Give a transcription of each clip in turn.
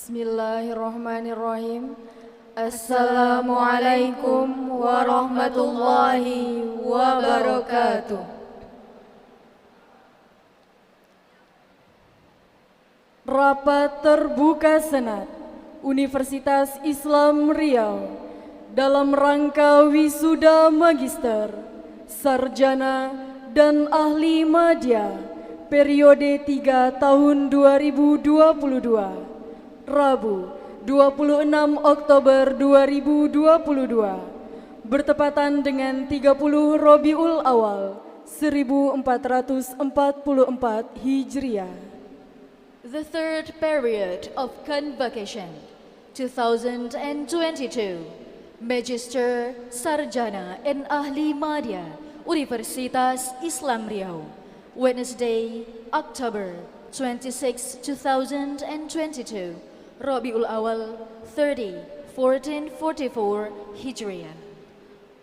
Bismillahirrahmanirrahim. Assalamualaikum warahmatullahi wabarakatuh. Rapat terbuka Senat Universitas Islam Riau dalam rangka wisuda magister, sarjana, dan ahli madya periode 3 tahun 2022, Rabu 26 Oktober 2022, bertepatan dengan 30 Rabiul Awal 1444 Hijriah. The third period of Convocation 2022, Magister, Sarjana, and Ahli Madya, Universitas Islam Riau, Wednesday, October 26, 2022, Rabiul Awal 30, 1444 Hijriah.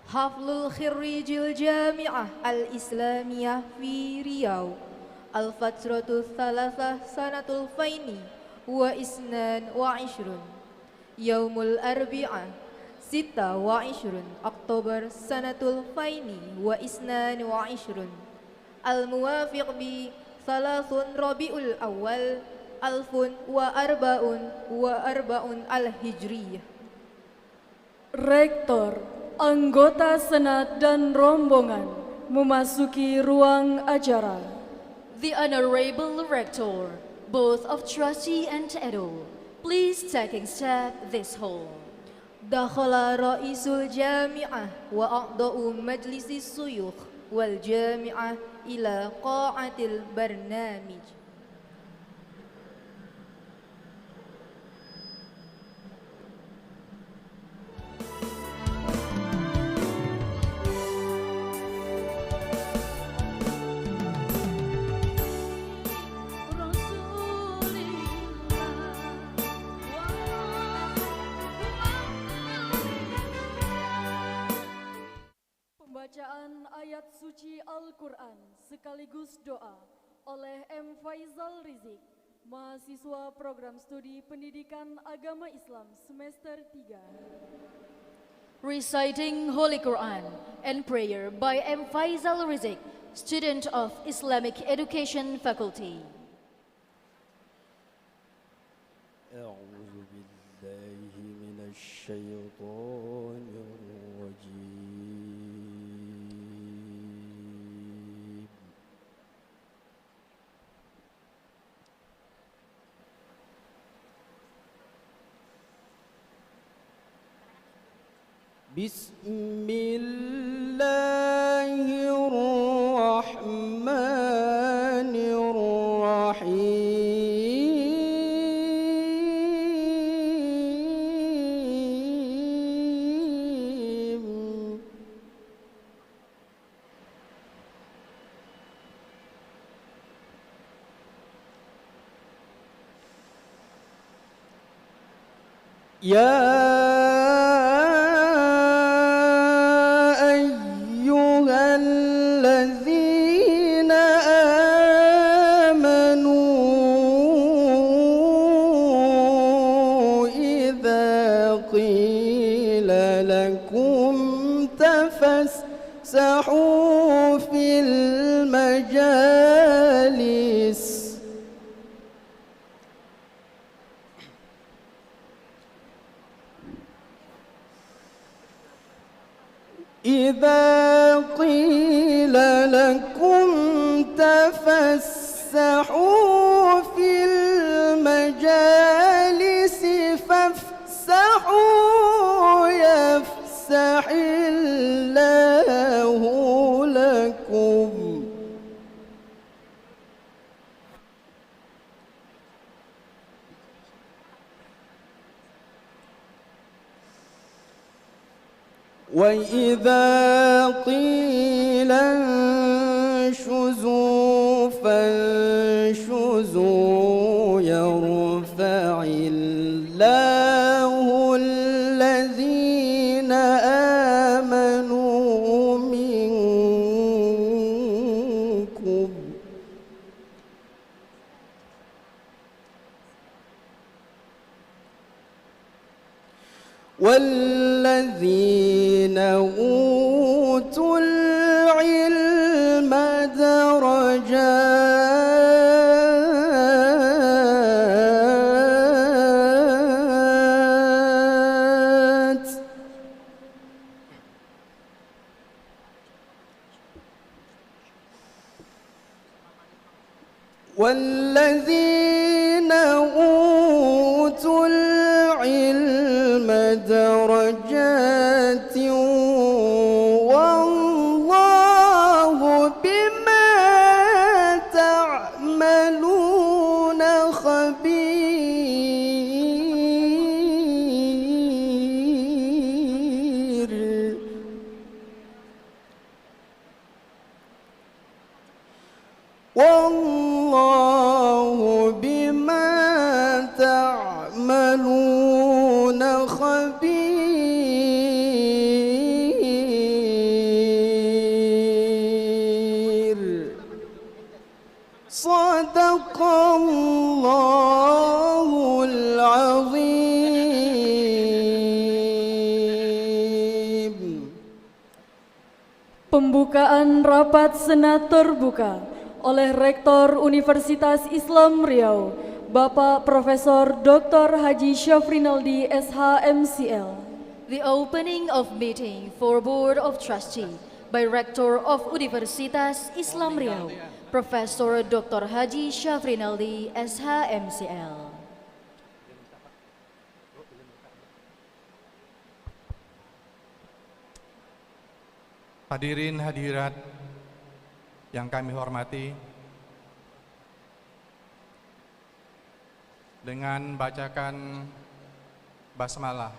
Haflul Khirrijil Jami'ah Al-Islamiyah fi Riau, Al-Fatratul Thalathah Sanatul Faini wa Isnan wa Ishrun, Yaumul Arbi'ah Sita wa Ishrun Oktober Sanatul Faini wa Isnan wa Ishrun, Al-Muwafiq bi Salasun Rabiul Awal Alfun wa Arba'un Al-Hijriyah. Rektor, anggota Senat dan rombongan memasuki ruang acara. The Honorable Rector, both of Trustee and Edo, please taking step this hall. Dakhala Ra'isul Jami'ah wa a'da'u Majlisis Suyukh wal Jami'ah ila qa'atil barnamij. Pembacaan ayat suci Al-Quran sekaligus doa oleh M. Faizal Rizik, mahasiswa program studi pendidikan agama Islam semester 3. Reciting Holy Quran and prayer by M. Faizal Rizik, student of Islamic Education Faculty. أعوذ بالله من الشيطان الرجيم. بسم الله الرحمن الرحيم. يا تفسحوا في المجالس إذا قيل لكم تفسحوا في المجالس فافسحوا يفسح الله لكم. وإذا قيل انشزوا فانشزوا يرفع الله الذين آمنوا منكم والذين أوتوا العلم درجات والذين أوتوا العلم درجات والله بما تعملون خبير والله بما تعملون خبير صدق الله العظيم. Pembukaan rapat Senat terbuka oleh Rektor Universitas Islam Riau, Bapak Profesor Dr. Haji Syafrinaldi SH.MCL. The opening of meeting for Board of Trustee by Rector of Universitas Islam Riau, Profesor Dr. Haji Syafrinaldi SH.MCL. Hadirin hadirat yang kami hormati, dengan bacakan basmalah,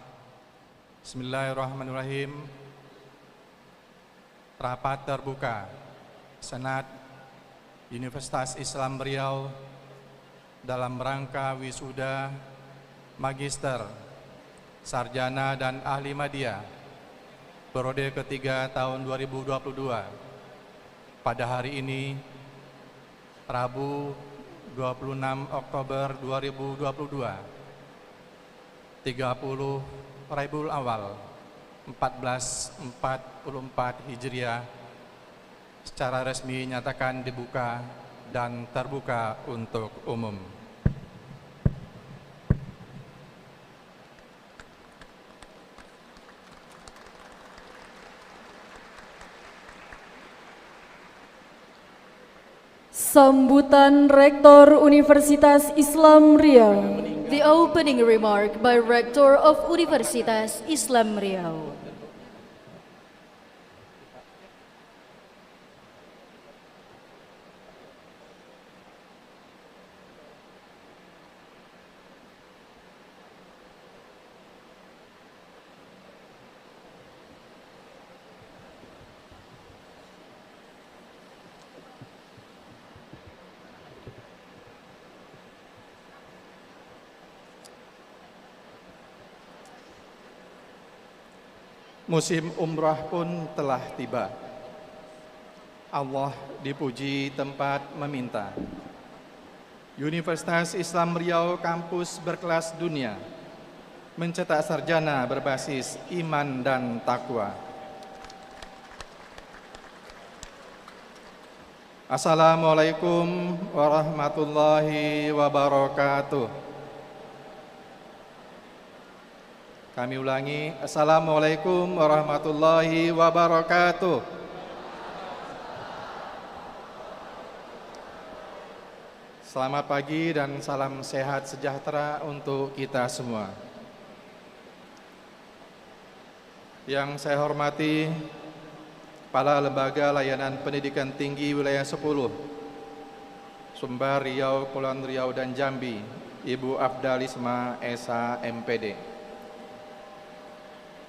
Bismillahirrahmanirrahim, rapat terbuka Senat Universitas Islam Riau dalam rangka wisuda Magister, Sarjana dan Ahli Madya periode ketiga tahun 2022 pada hari ini, Rabu 26 Oktober 2022, 30 Rabiul Awal 1444 Hijriah, secara resmi nyatakan dibuka dan terbuka untuk umum. Sambutan Rektor Universitas Islam Riau. The opening remark by Rector of Universitas Islam Riau. Musim umrah pun telah tiba. Allah dipuji tempat meminta. Universitas Islam Riau kampus berkelas dunia mencetak sarjana berbasis iman dan takwa. Assalamualaikum warahmatullahi wabarakatuh. Kami ulangi, Assalamualaikum warahmatullahi wabarakatuh. Selamat pagi dan salam sehat sejahtera untuk kita semua. Yang saya hormati Kepala Lembaga Layanan Pendidikan Tinggi Wilayah 10, Sumbar, Riau, Kepulauan Riau dan Jambi, Ibu Afdalisma SH.MPD.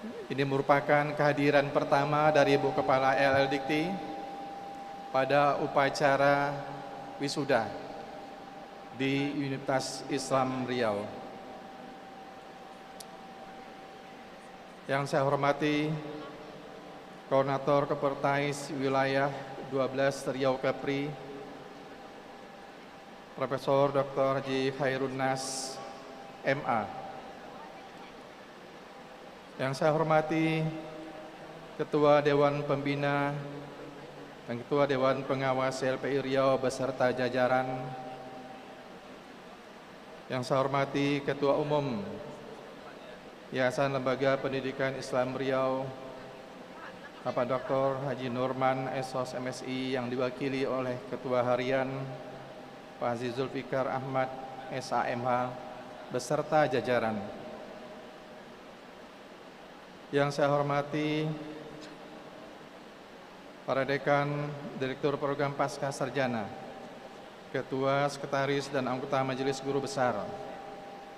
Ini merupakan kehadiran pertama dari Ibu Kepala LL Dikti pada upacara wisuda di Universitas Islam Riau. Yang saya hormati Koordinator Kepertais Wilayah 12 Riau Kepri, Profesor Dr. Haji Khairun Nas, MA. Yang saya hormati Ketua Dewan Pembina dan Ketua Dewan Pengawas LPI Riau beserta jajaran. Yang saya hormati Ketua Umum Yayasan Lembaga Pendidikan Islam Riau, Bapak Dr. Haji Nurman, SOS MSI, yang diwakili oleh Ketua Harian Pak Haji Zulfikar Ahmad, SAMH, beserta jajaran. Yang saya hormati para dekan, Direktur Program Pasca Sarjana, Ketua, Sekretaris, dan anggota Majelis Guru Besar,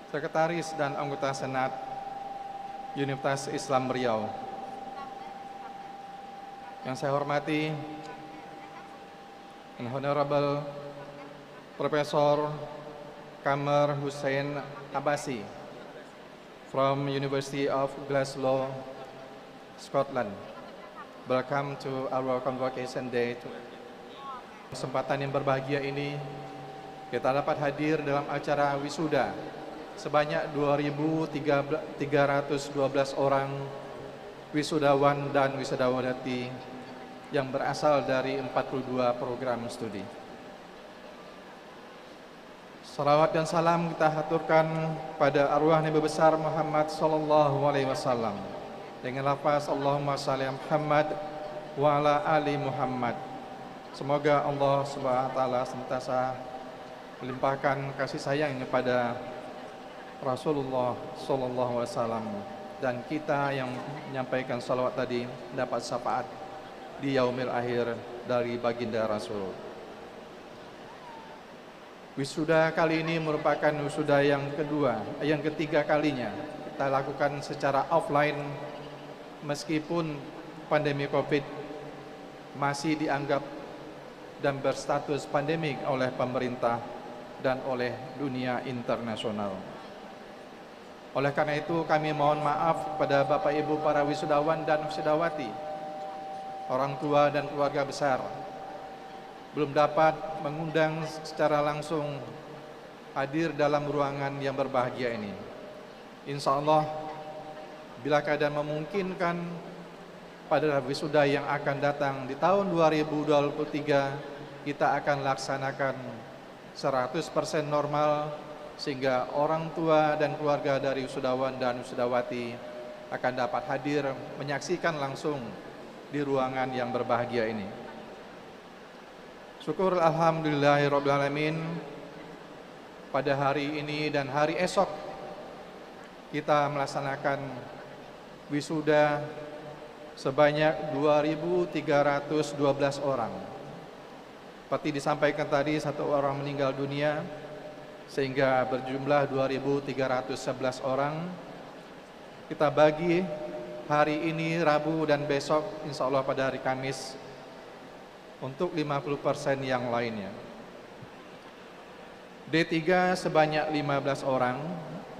Sekretaris dan anggota Senat Universitas Islam Riau. Yang saya hormati Honorable Profesor Kamer Hussein Abasi from University of Glasgow, Scotland. Welcome to our Convocation Day. Kesempatan yang berbahagia ini kita dapat hadir dalam acara wisuda sebanyak 2.312 orang wisudawan dan wisudawati yang berasal dari 42 program studi. Salawat dan salam kita haturkan pada arwah Nabi besar Muhammad sallallahu alaihi wasallam dengan lafaz Allahumma shalli ala Muhammad wa ala ali Muhammad. Semoga Allah Subhanahu wa taala senantiasa melimpahkan kasih sayangnya pada Rasulullah sallallahu alaihi wasallam, dan kita yang menyampaikan salawat tadi dapat syafaat di yaumil akhir dari baginda Rasul. Wisuda kali ini merupakan wisuda yang ketiga kalinya kita lakukan secara offline, meskipun pandemi COVID masih dianggap dan berstatus pandemik oleh pemerintah dan oleh dunia internasional. Oleh karena itu kami mohon maaf pada Bapak Ibu para wisudawan dan wisudawati, orang tua dan keluarga besar, belum dapat mengundang secara langsung hadir dalam ruangan yang berbahagia ini. Insya Allah, bila keadaan memungkinkan, pada wisuda yang akan datang di tahun 2023, kita akan laksanakan 100% normal, sehingga orang tua dan keluarga dari wisudawan dan wisudawati akan dapat hadir menyaksikan langsung di ruangan yang berbahagia ini. Syukur alhamdulillahirabbil alamin, pada hari ini dan hari esok kita melaksanakan wisuda sebanyak 2.312 orang. Seperti disampaikan tadi, satu orang meninggal dunia sehingga berjumlah 2.311 orang. Kita bagi hari ini, Rabu dan besok, insya Allah pada hari Kamis, untuk 50% yang lainnya. D3 sebanyak 15 orang,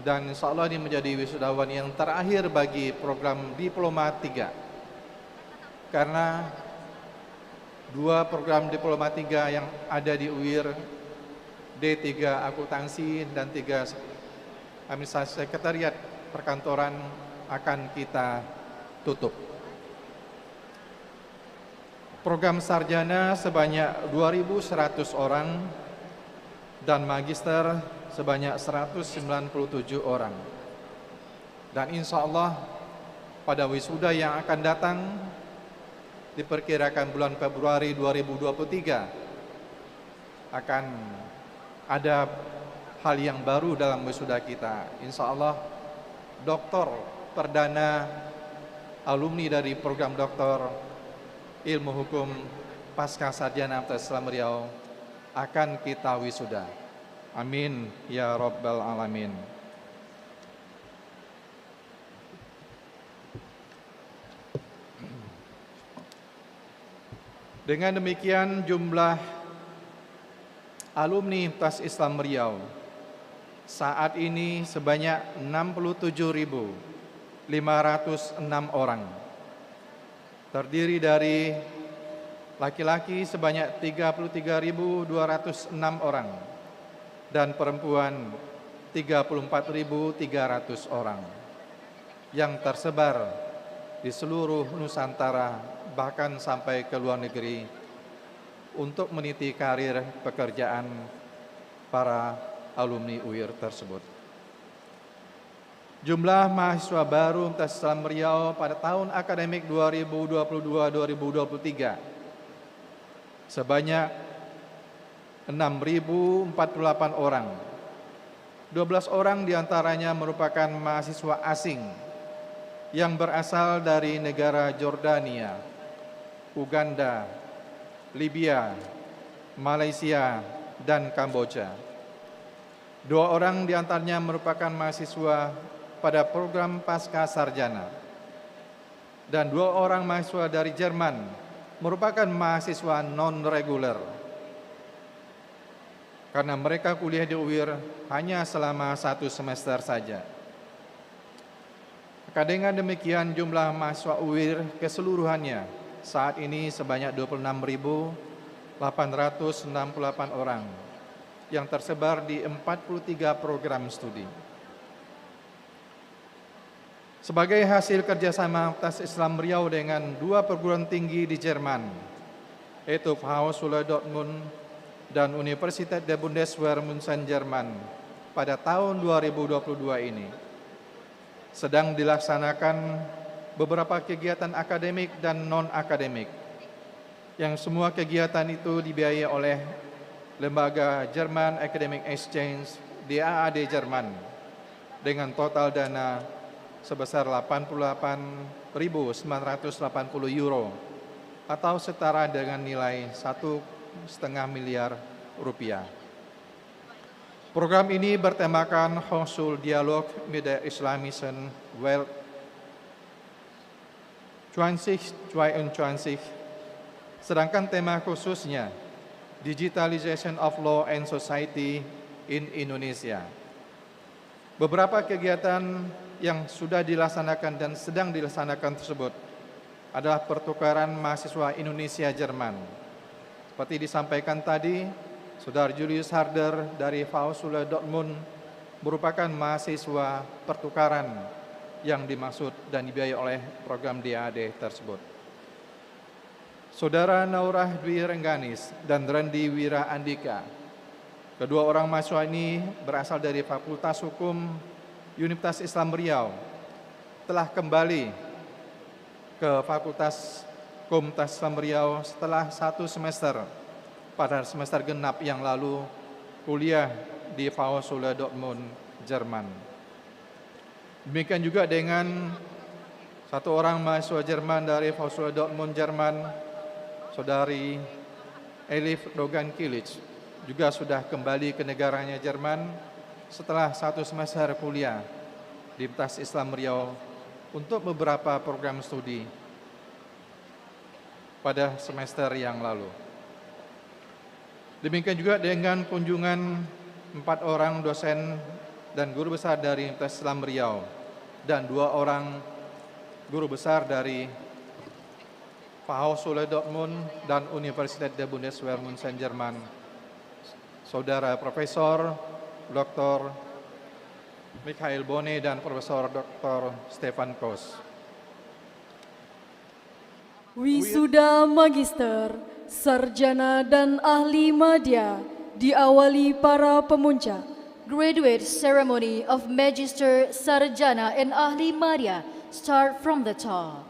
dan insya Allah ini menjadi wisudawan yang terakhir bagi program Diploma 3, karena 2 program Diploma 3 yang ada di UIR, D3 akuntansi dan 3 administrasi sekretariat perkantoran, akan kita tutup. Program sarjana sebanyak 2.100 orang dan magister sebanyak 197 orang. Dan insya Allah pada wisuda yang akan datang, diperkirakan bulan Februari 2023, akan ada hal yang baru dalam wisuda kita. Insya Allah doktor perdana alumni dari program doktor Ilmu Hukum Pasca Sarjana Universitas Islam Riau akan kita wisuda. Amin ya Rabbal Alamin. Dengan demikian jumlah alumni Universitas Islam Riau saat ini sebanyak 67.506 orang. Terdiri dari laki-laki sebanyak 33.206 orang dan perempuan 34.300 orang. yang tersebar di seluruh Nusantara, bahkan sampai ke luar negeri, untuk meniti karir pekerjaan para alumni UIR tersebut. Jumlah mahasiswa baru Universitas Islam Riau pada tahun akademik 2022-2023 sebanyak 6.048 orang. 12 orang diantaranya merupakan mahasiswa asing yang berasal dari negara Jordania, Uganda, Libya, Malaysia, dan Kamboja. 2 orang diantaranya merupakan mahasiswa pada program pasca sarjana, dan 2 orang mahasiswa dari Jerman merupakan mahasiswa non-reguler karena mereka kuliah di UIR hanya selama 1 semester saja. Dengan demikian jumlah mahasiswa UIR keseluruhannya saat ini sebanyak 26.868 orang yang tersebar di 43 program studi. Sebagai hasil kerjasama Universitas Islam Riau dengan 2 perguruan tinggi di Jerman, yaitu Hochschule Dortmund dan Universität der Bundeswehr München Jerman pada tahun 2022 ini, sedang dilaksanakan beberapa kegiatan akademik dan non-akademik, yang semua kegiatan itu dibiayai oleh Lembaga German Academic Exchange DAAD Jerman dengan total dana sebesar 88.980 euro atau setara dengan nilai 1,5 miliar rupiah. Program ini bertemakan Hochschul Dialog mit der Islamischen Welt 2022, sedangkan tema khususnya Digitalization of Law and Society in Indonesia. Beberapa kegiatan yang sudah dilaksanakan dan sedang dilaksanakan tersebut adalah pertukaran mahasiswa Indonesia-Jerman. Seperti disampaikan tadi, Saudara Julius Harder dari Hochschule Dortmund merupakan mahasiswa pertukaran yang dimaksud dan dibiayai oleh program DAAD tersebut. Saudara Naurah Dwi Rengganis dan Rendi Wira Andika, kedua orang mahasiswa ini berasal dari Fakultas Hukum Universitas Islam Riau, telah kembali ke Fakultas Hukum Islam Riau setelah 1 semester pada semester genap yang lalu kuliah di Hochschule Dortmund, Jerman. Demikian juga dengan 1 orang mahasiswa Jerman dari Hochschule Dortmund, Jerman, Saudari Elif Dogan Kilic, juga sudah kembali ke negaranya Jerman setelah 1 semester kuliah di Universitas Islam Riau untuk beberapa program studi pada semester yang lalu. Demikian juga dengan kunjungan 4 orang dosen dan guru besar dari Universitas Islam Riau dan 2 orang guru besar dari Hochschule Dortmund dan Universität der Bundeswehr München Jerman, Saudara Profesor Dr. Michael Bone dan Profesor Dr. Stefan Kos. Wisuda Magister, Sarjana dan Ahli Madya diawali para pemuncak. Graduate ceremony of Magister, Sarjana, and Ahli Madya start from the top.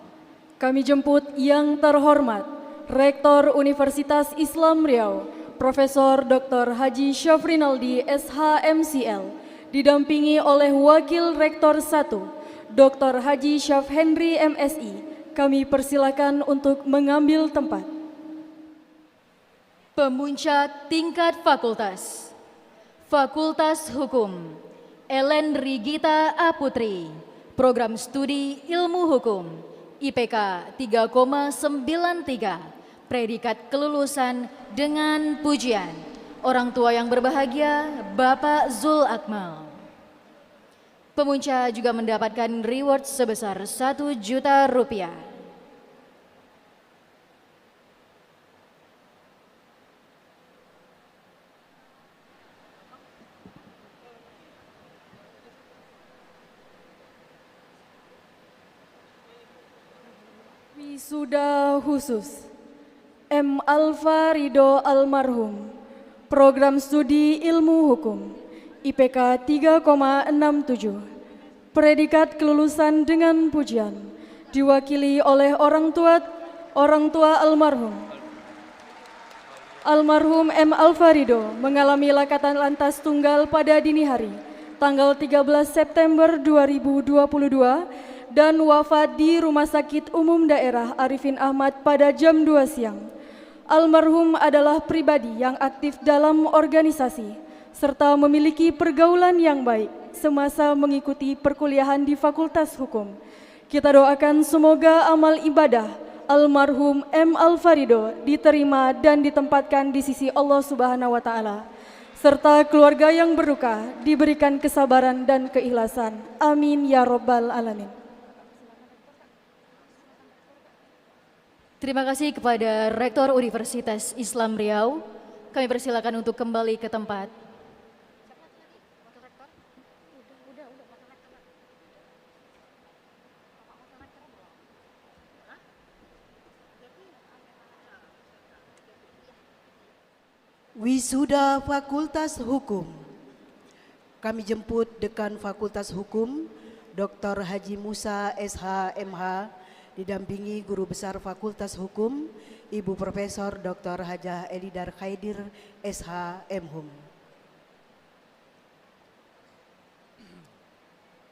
Kami jemput yang terhormat Rektor Universitas Islam Riau, Profesor Dr. Haji Syafrinaldi SHMCL, didampingi oleh Wakil Rektor 1, Dr. Haji Syaf Henry MSI. Kami persilakan untuk mengambil tempat. Pemuncak tingkat fakultas. Fakultas Hukum, Ellen Rigita Aputri, Program Studi Ilmu Hukum, IPK 3,93, predikat kelulusan dengan pujian. Orang tua yang berbahagia, Bapak Zul Akmal. Pemuncak juga mendapatkan reward sebesar 1 juta rupiah. Wisuda khusus M. Alfa Ridho Almarhum, Program Studi Ilmu Hukum, IPK 3,67, predikat kelulusan dengan pujian, diwakili oleh orang tua almarhum. Almarhum M. Alfa Ridho mengalami lakatan lantas tunggal pada dini hari, tanggal 13 September 2022 dan wafat di Rumah Sakit Umum Daerah Arifin Ahmad pada jam 2 siang. Almarhum adalah pribadi yang aktif dalam organisasi, serta memiliki pergaulan yang baik semasa mengikuti perkuliahan di Fakultas Hukum. Kita doakan semoga amal ibadah almarhum M. Alfa Ridho diterima dan ditempatkan di sisi Allah Subhanahu wa Ta'ala, serta keluarga yang berduka diberikan kesabaran dan keikhlasan. Amin ya Rabbal Alamin. Terima kasih kepada Rektor Universitas Islam Riau. Kami persilakan untuk kembali ke tempat. Wisuda Fakultas Hukum. Kami jemput Dekan Fakultas Hukum, Dr. Haji Musa SH MH, didampingi Guru Besar Fakultas Hukum, Ibu Profesor Dr. Hajah Elidar Khaidir SH MHum.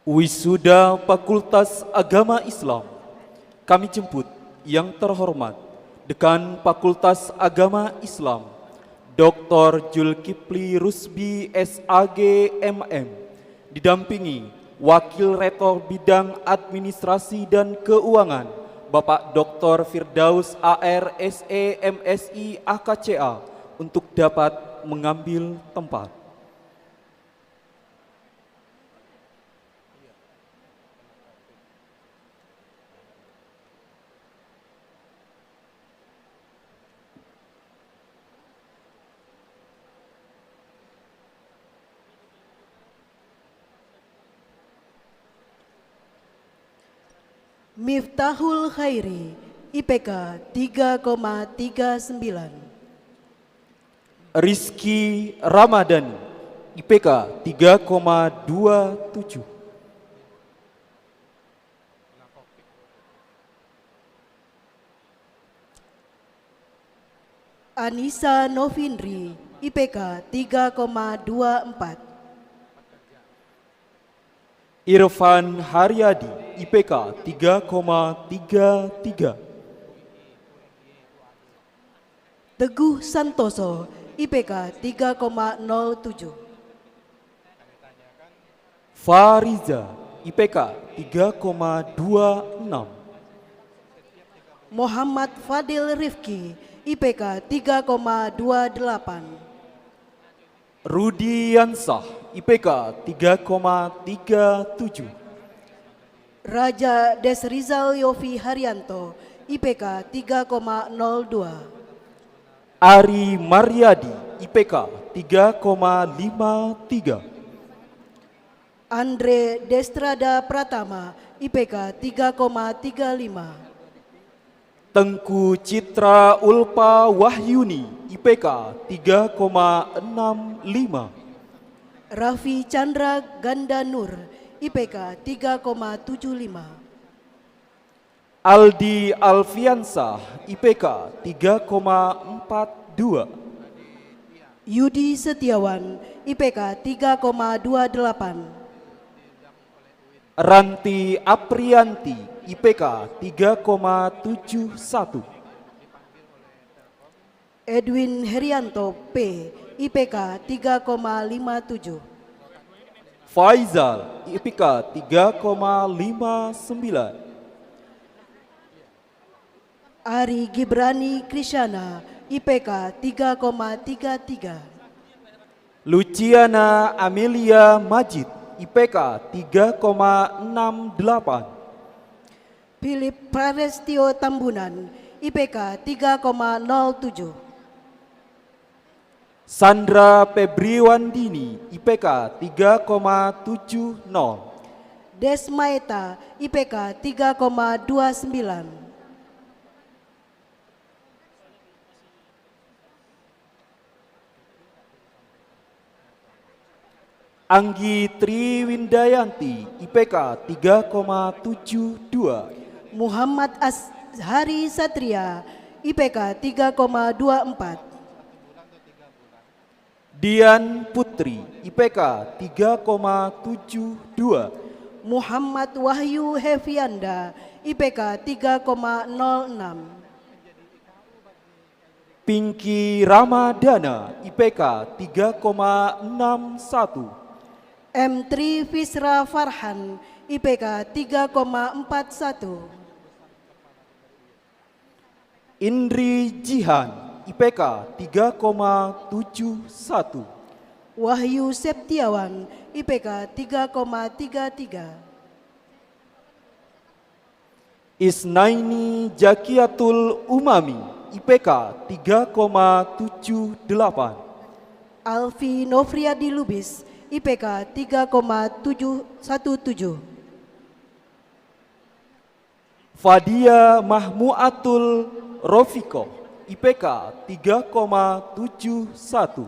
Wisuda Fakultas Agama Islam. Kami jemput yang terhormat Dekan Fakultas Agama Islam, Dr. Julkipli Rusbi SAG MM, didampingi Wakil Rektor Bidang Administrasi dan Keuangan, Bapak Dr. Firdaus AR SE MSI AKCA, untuk dapat mengambil tempat. Miftahul Khairi, IPK 3,39. Rizky Ramadhani, IPK 3,27. Anissa Novindri, IPK 3,24. Irfan Haryadi, IPK 3,33. Teguh Santoso, IPK 3,07. Fariza, IPK 3,26. Muhammad Fadil Rifki, IPK 3,28. Rudi Yansah, IPK 3,37. Raja Desrizal Yofi Haryanto, IPK 3,02. Ari Maryadi, IPK 3,53. Andre Destrada Pratama, IPK 3,35. Tengku Citra Ulpa Wahyuni, IPK 3,65. Raffi Chandra Ganda Nur, IPK 3,75. Aldi Alfiansah, IPK 3,42. Yudi Setiawan, IPK 3,28. Ranti Aprianti, IPK 3,71. Edwin Herianto P, IPK 3,57. Faizal, IPK 3,59. Ari Gibrani Krishana, IPK 3,33. Luciana Amelia Majid, IPK 3,68. Philip Prarestio Tambunan, IPK 3,07. Sandra Febriwandini, IPK 3,70. Desmaeta, IPK 3,29. Anggi Triwindayanti, IPK 3,72. Muhammad Azhari Satria, IPK 3,24. Dian Putri, IPK 3,72. Muhammad Wahyu Hefianda, IPK 3,06. Pinky Ramadana, IPK 3,61. M. Tri Fisra Farhan, IPK 3,41. Indri Jihan, IPK 3,71. Wahyu Septiawan, IPK 3,33. Isnaini Jakiatul Umami, IPK 3,78. Alfi Novriadi Lubis, IPK 3,717. Fadia Mahmuatul Rofiko, IPK 3,71.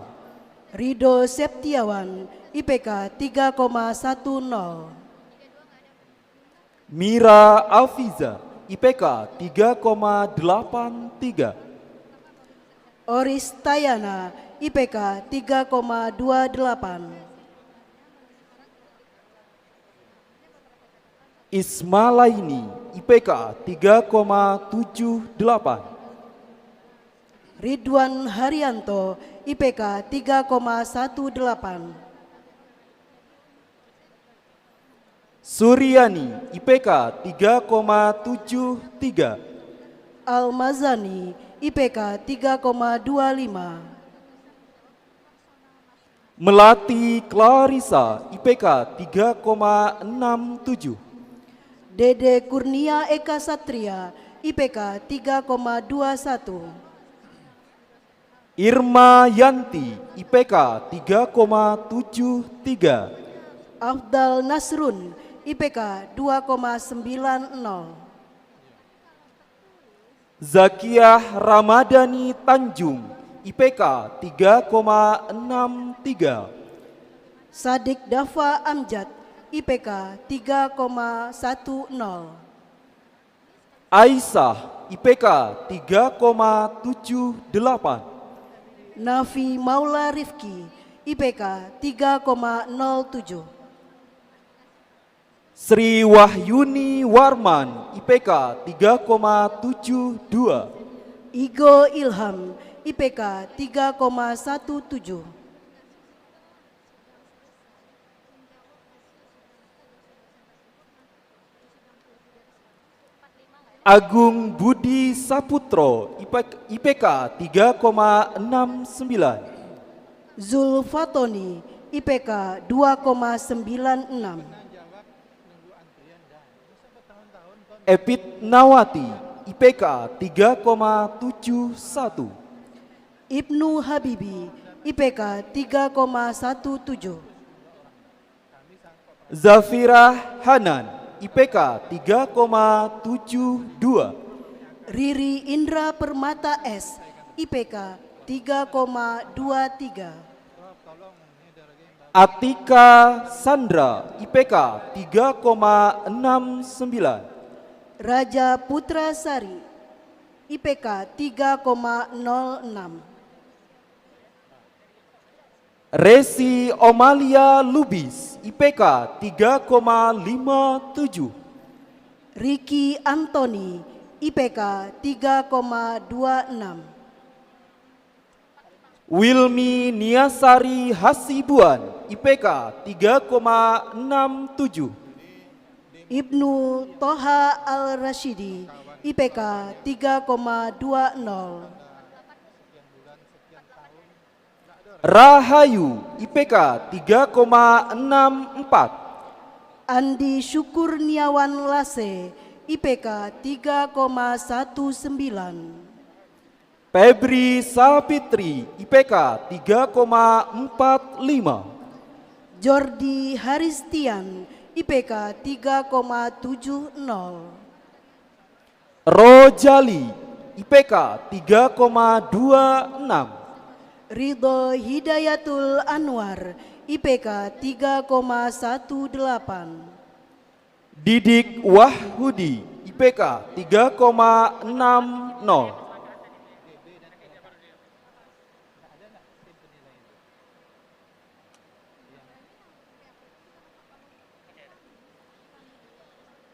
Rido Septiawan, IPK 3,10. Mira Alfiza, IPK 3,83. Oris Tayana, IPK 3,28. Ismalaini, IPK 3,78. Ridwan Haryanto, IPK 3,18. Suryani, IPK 3,73. Almazani, IPK 3,25. Melati Clarissa, IPK 3,67. Dede Kurnia Eka Satria, IPK 3,21. Irma Yanti, IPK 3,73. Afdal Nasrun, IPK 2,90. Zakiah Ramadhani Tanjung, IPK 3,63. Sadik Dafa Amjad, IPK 3,10. Aisyah, IPK 3,78. Nafi Maula Rifki, IPK 3,07. Sri Wahyuni Warman, IPK 3,72. Igo Ilham, IPK 3,17. Agung Budi Saputro, IPK 3,69. Zulfatoni, IPK 2,96. Epit Nawati, IPK 3,71. Ibnu Habibi, IPK 3,17. Zafirah Hanan, IPK 3,72. Riri Indra Permata S, IPK 3,23. Atika Sandra, IPK 3,69. Raja Putra Sari, IPK 3,06. Resi Omalia Lubis, IPK 3,57. Riki Antoni, IPK 3,26. Wilmi Niasari Hasibuan, IPK 3,67. Ibnu Toha Al-Rashidi, IPK 3,20. Rahayu, IPK 3,64. Andi Syukur Niawan Lase, IPK 3,19. Febri Salpitri, IPK 3,45. Jordi Haristian, IPK 3,70. Rojali, IPK 3,26. Ridho Hidayatul Anwar, IPK 3,18. Didik Wahudi, IPK 3,60.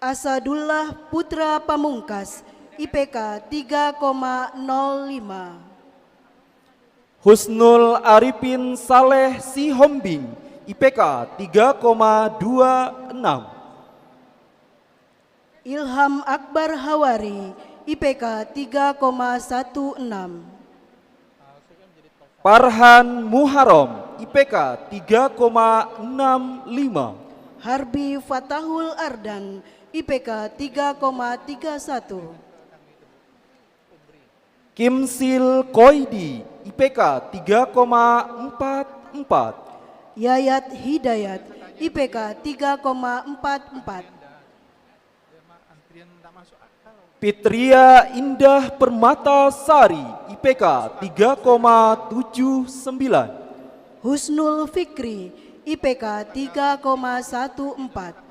Asadullah Putra Pamungkas, IPK 3,05. Husnul Arifin Saleh Sihombing, IPK 3,26. Ilham Akbar Hawari, IPK 3,16. Farhan Muharram, IPK 3,65. Harbi Fatahul Ardan, IPK 3,31. Kimsil Koidi, IPK 3,44. Yayat Hidayat, IPK 3,44. Fitria Indah Permata Sari, IPK 3,79. Husnul Fikri, IPK 3,14.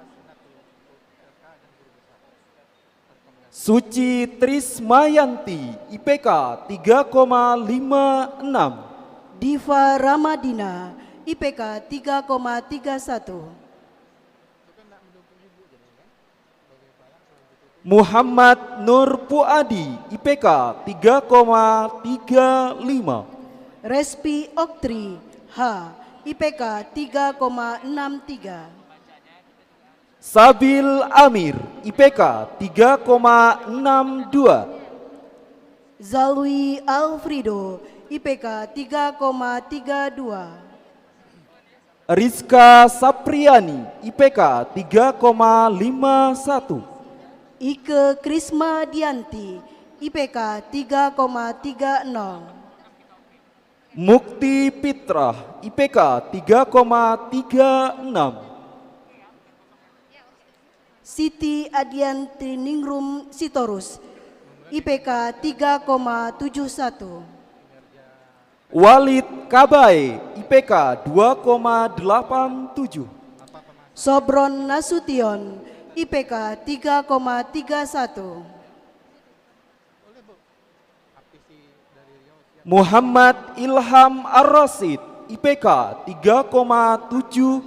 Suci Trismayanti, IPK 3,56. Diva Ramadina, IPK 3,31. Muhammad Nur Puadi, IPK 3,35. Respi Oktri, H, IPK 3,63. Sabil Amir, IPK 3,62. Zalwi Alfrido, IPK 3,32. Rizka Sapriani, IPK 3,51. Ike Krisma Dianti, IPK 3,30. Mukti Fitrah, IPK 3,36. Siti Adianti Ningrum Sitorus, IPK 3,71. Walid Kabai, IPK 2,87. Sobron Nasution, IPK 3,31. Muhammad Ilham Ar-Rasid, IPK 3,70.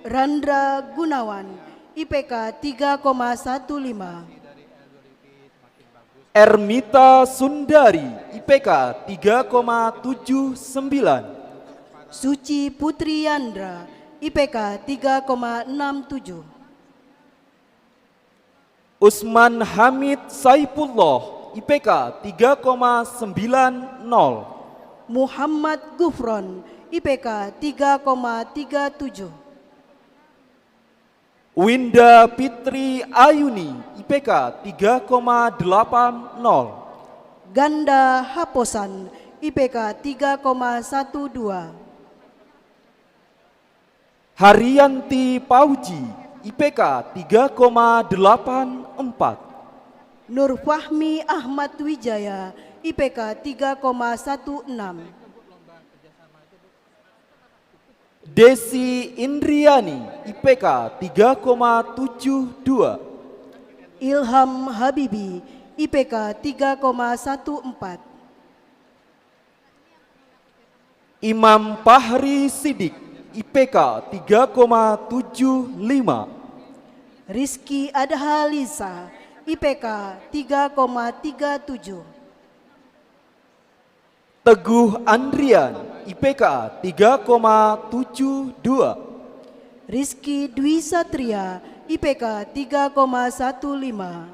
Randra Gunawan, IPK 3,15. Ermita Sundari, IPK 3,79. Suci Putri Yandra, IPK 3,67. Usman Hamid Saifullah, IPK 3,90. Muhammad Gufron, IPK 3,37. Winda Fitri Ayuni, IPK 3,80. Ganda Haposan, IPK 3,12. Haryanti Pauji, IPK 3,84. Nur Fahmi Ahmad Wijaya, IPK 3,16. Desi Indriani, IPK 3,72. Ilham Habibi, IPK 3,14. Imam Fahri Sidik, IPK 3,75. Rizky Adhalisa, IPK 3,37. Teguh Andrian, IPK 3,72. Rizky Dwi Satria, IPK 3,15.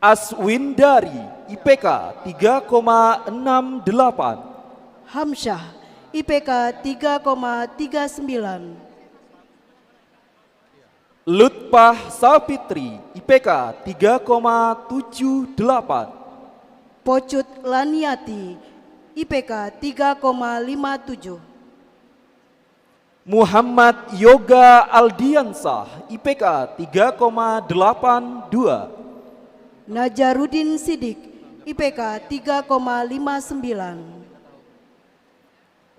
Aswindari, IPK 3,68. Hamsyah, IPK 3,39. Lutfah Sapitri, IPK 3,78. Pocut Laniati, IPK 3,57. Muhammad Yoga Aldiansah, IPK 3,82. Najarudin Sidik, IPK 3,59.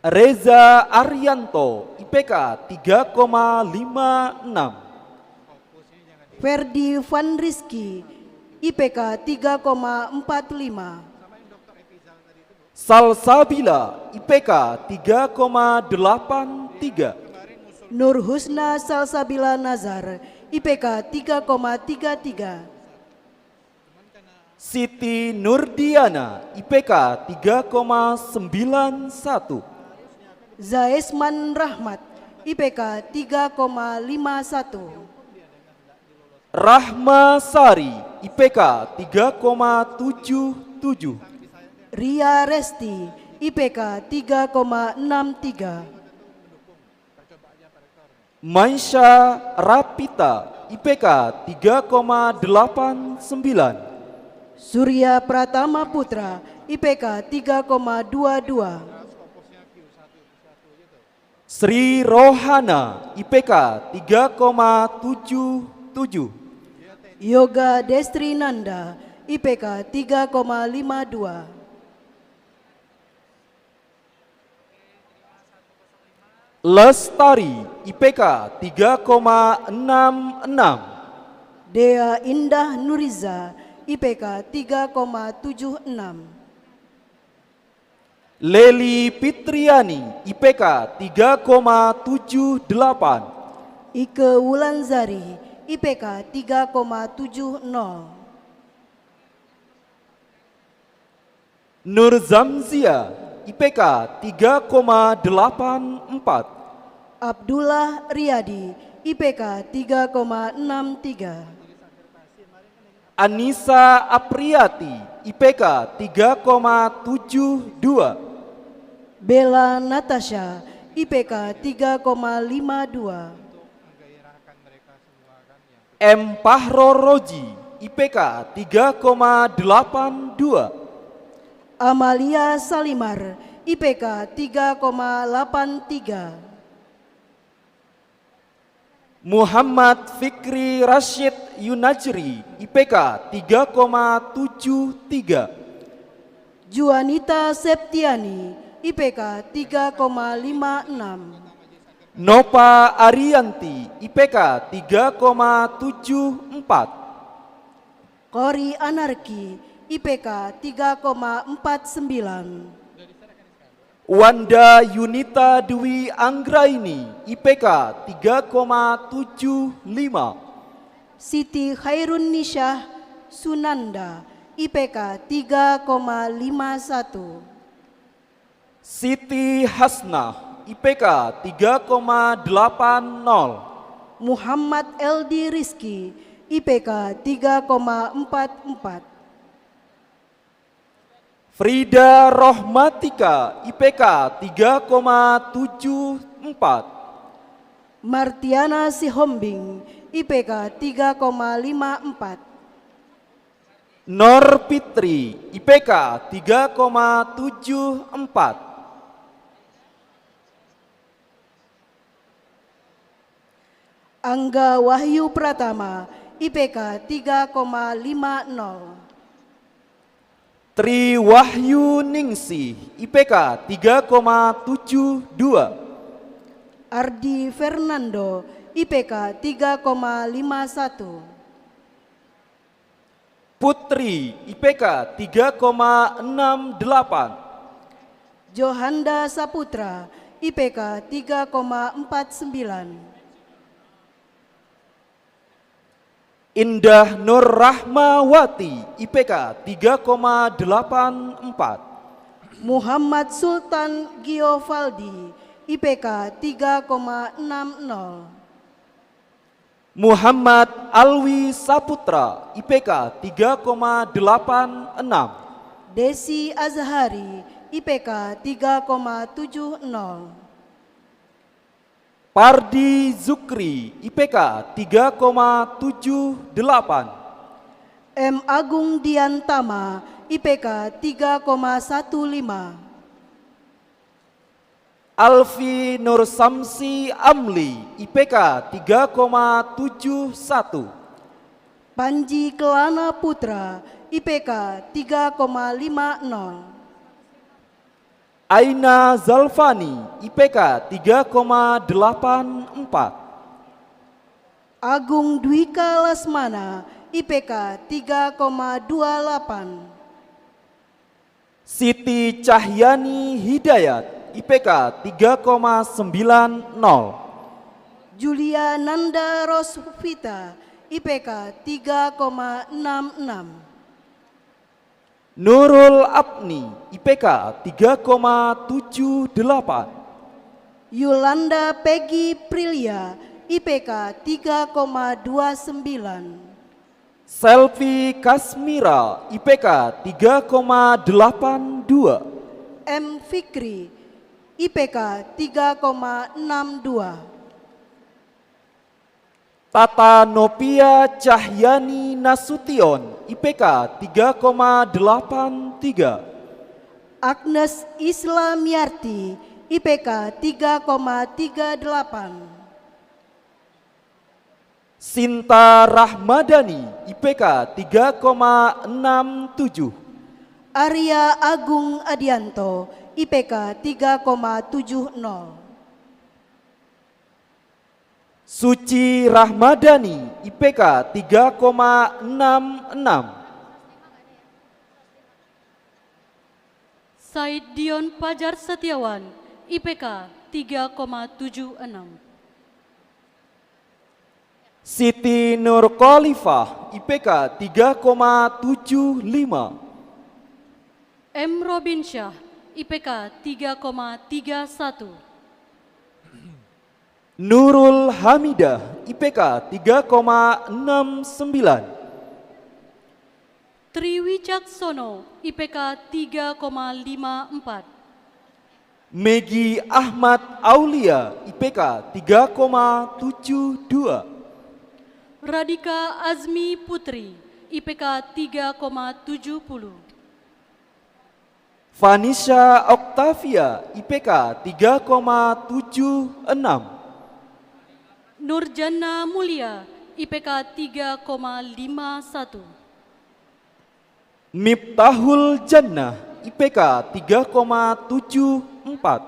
Reza Arianto, IPK 3,56. Ferdi Van Rizky, IPK 3,45. Salsabila, IPK 3,83. Nur Husna Salsabila Nazar, IPK 3,33. Siti Nurdiana, IPK 3,91. Zaesman Rahmat, IPK 3,51. Rahma Sari, IPK 3,77. Ria Resti, IPK 3,63. Maisha Rapita, IPK 3,89. Surya Pratama Putra, IPK 3,22. Sri Rohana, IPK 3,77. Yoga Destri Nanda, IPK 3,52. Lestari, IPK 3,66. Dea Indah Nuriza, IPK 3,76. Leli Fitriani, IPK 3,78. Ike Wulanzari, IPK 3,70. Nur Zamzia, IPK 3,84. Abdullah Riyadi, IPK 3,63. Anissa Apriati, IPK 3,72. Bella Natasha, IPK 3,52. M. Pahro Roji, IPK 3,82. Amalia Salimar, IPK 3,83. Muhammad Fikri Rashid Yunajri, IPK 3,73. Juanita Septiani, IPK 3,56. Nova Arianti, IPK 3,74. Kori Anarki, IPK 3,49. Wanda Yunita Dwi Anggraini, IPK 3,75. Siti Khairun Nisyah Sunanda, IPK 3,51. Siti Hasnah, IPK 3,80. Muhammad Eldi Rizki, IPK 3,44. Frida Rohmatika, IPK 3,74. Martiana Sihombing, IPK 3,54. Nor Fitri, IPK 3,74. Angga Wahyu Pratama, IPK 3,50. Tri Wahyu Ningsih, IPK 3,72. Ardi Fernando, IPK 3,51. Putri, IPK 3,68. Johanda Saputra, IPK 3,49. Indah Nur Rahmawati, IPK 3,84. Muhammad Sultan Giovaldi, IPK 3,60. Muhammad Alwi Saputra, IPK 3,86. Desi Azhari, IPK 3,70. Pardi Zukri, IPK 3,78. M. Agung Diantama, IPK 3,15. Alfi Nur Samsi Amli, IPK 3,71. Panji Kelana Putra, IPK 3,50. Aina Zalfani, IPK 3,84. Agung Dwika Lasmana, IPK 3,28. Siti Cahyani Hidayat, IPK 3,90. Julia Nanda Rosvita, IPK 3,66. Nurul Abni, IPK 3,78. Yolanda Peggy Prilia, IPK 3,29. Selvi Kasmira, IPK 3,82. M. Fikri, IPK 3,62. Tata Nopia Cahyani Nasution, IPK 3,83. Agnes Islamiarti, IPK 3,38. Sinta Rahmadani, IPK 3,67. Arya Agung Adianto, IPK 3,70. Suci Rahmadani, IPK 3,66. Said Dion Pajar Setiawan, IPK 3,76. Siti Nur Khalifah, IPK 3,75. M. Robinsyah, IPK 3,31. Nurul Hamidah, IPK 3,69. Tri Wicaksono, IPK 3,54. Megi Ahmad Aulia, IPK 3,72. Radika Azmi Putri, IPK 3,70. Vanisha Octavia, IPK 3,76. Nurjana Mulia, IPK 3,51. Miftahul Jannah, IPK 3,74.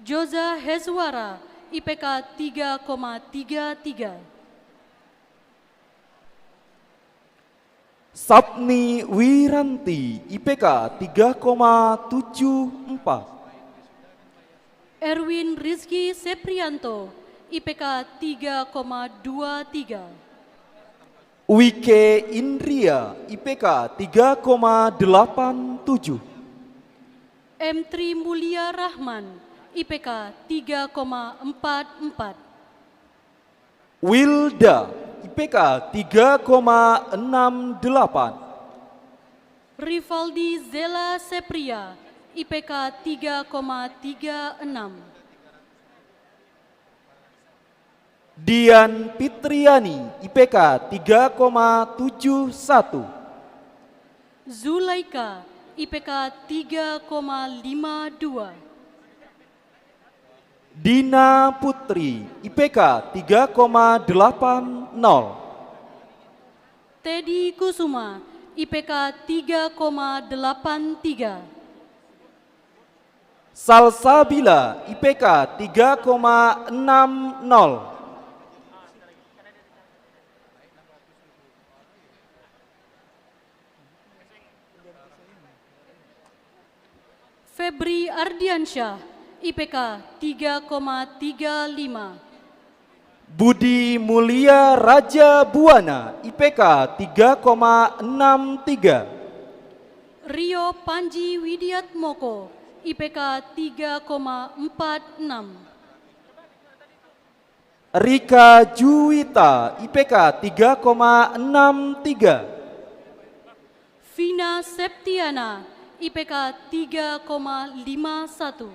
Joza Hezwara, IPK 3,33. Sapni Wiranti, IPK 3,74. Erwin Rizky Seprianto, IPK 3,23. Wike Indria, IPK 3,87. M. Tri Mulia Rahman, IPK 3,44. Wilda, IPK 3,68. Rivaldi Zela Sepria, IPK 3,36. Dian Fitriani, IPK 3,71. Zulaika, IPK 3,52. Dina Putri, IPK 3,80. Teddy Kusuma, IPK 3,83. Salsabila, IPK 3,60. Febri Ardiansyah, IPK 3,35. Budi Mulia Raja Buana, IPK 3,63. Rio Panji Widiatmoko, IPK 3,46. Rika Juwita, IPK 3,63. Vina Septiana, IPK 3,51.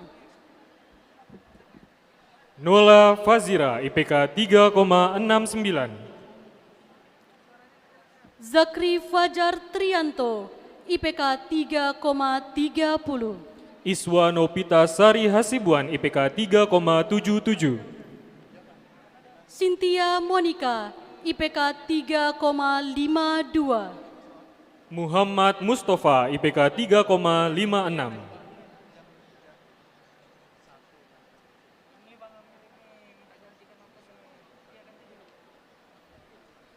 Nola Fazira, IPK 3,69. Zakri Fajar Trianto, IPK 3,30. Iswa Nopita Sari Hasibuan, IPK 3,77. Cynthia Monica, IPK 3,52. Muhammad Mustafa, IPK 3,56.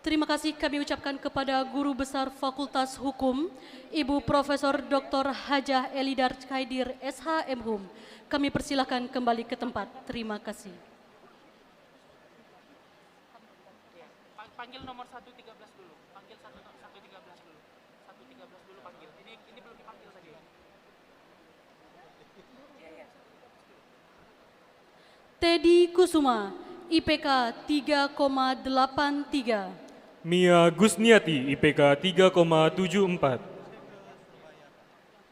Terima kasih kami ucapkan kepada Guru Besar Fakultas Hukum, Ibu Profesor Dr. Hajah Elidar Khaidir SHMHum. Kami persilahkan kembali ke tempat. Terima kasih. Panggil nomor 113 dulu. Panggil 113 dulu. 113 dulu panggil. Ini belum dipanggil tadi. Teddy Kusuma, IPK 3,83. Mia Gusniati, IPK 3,74.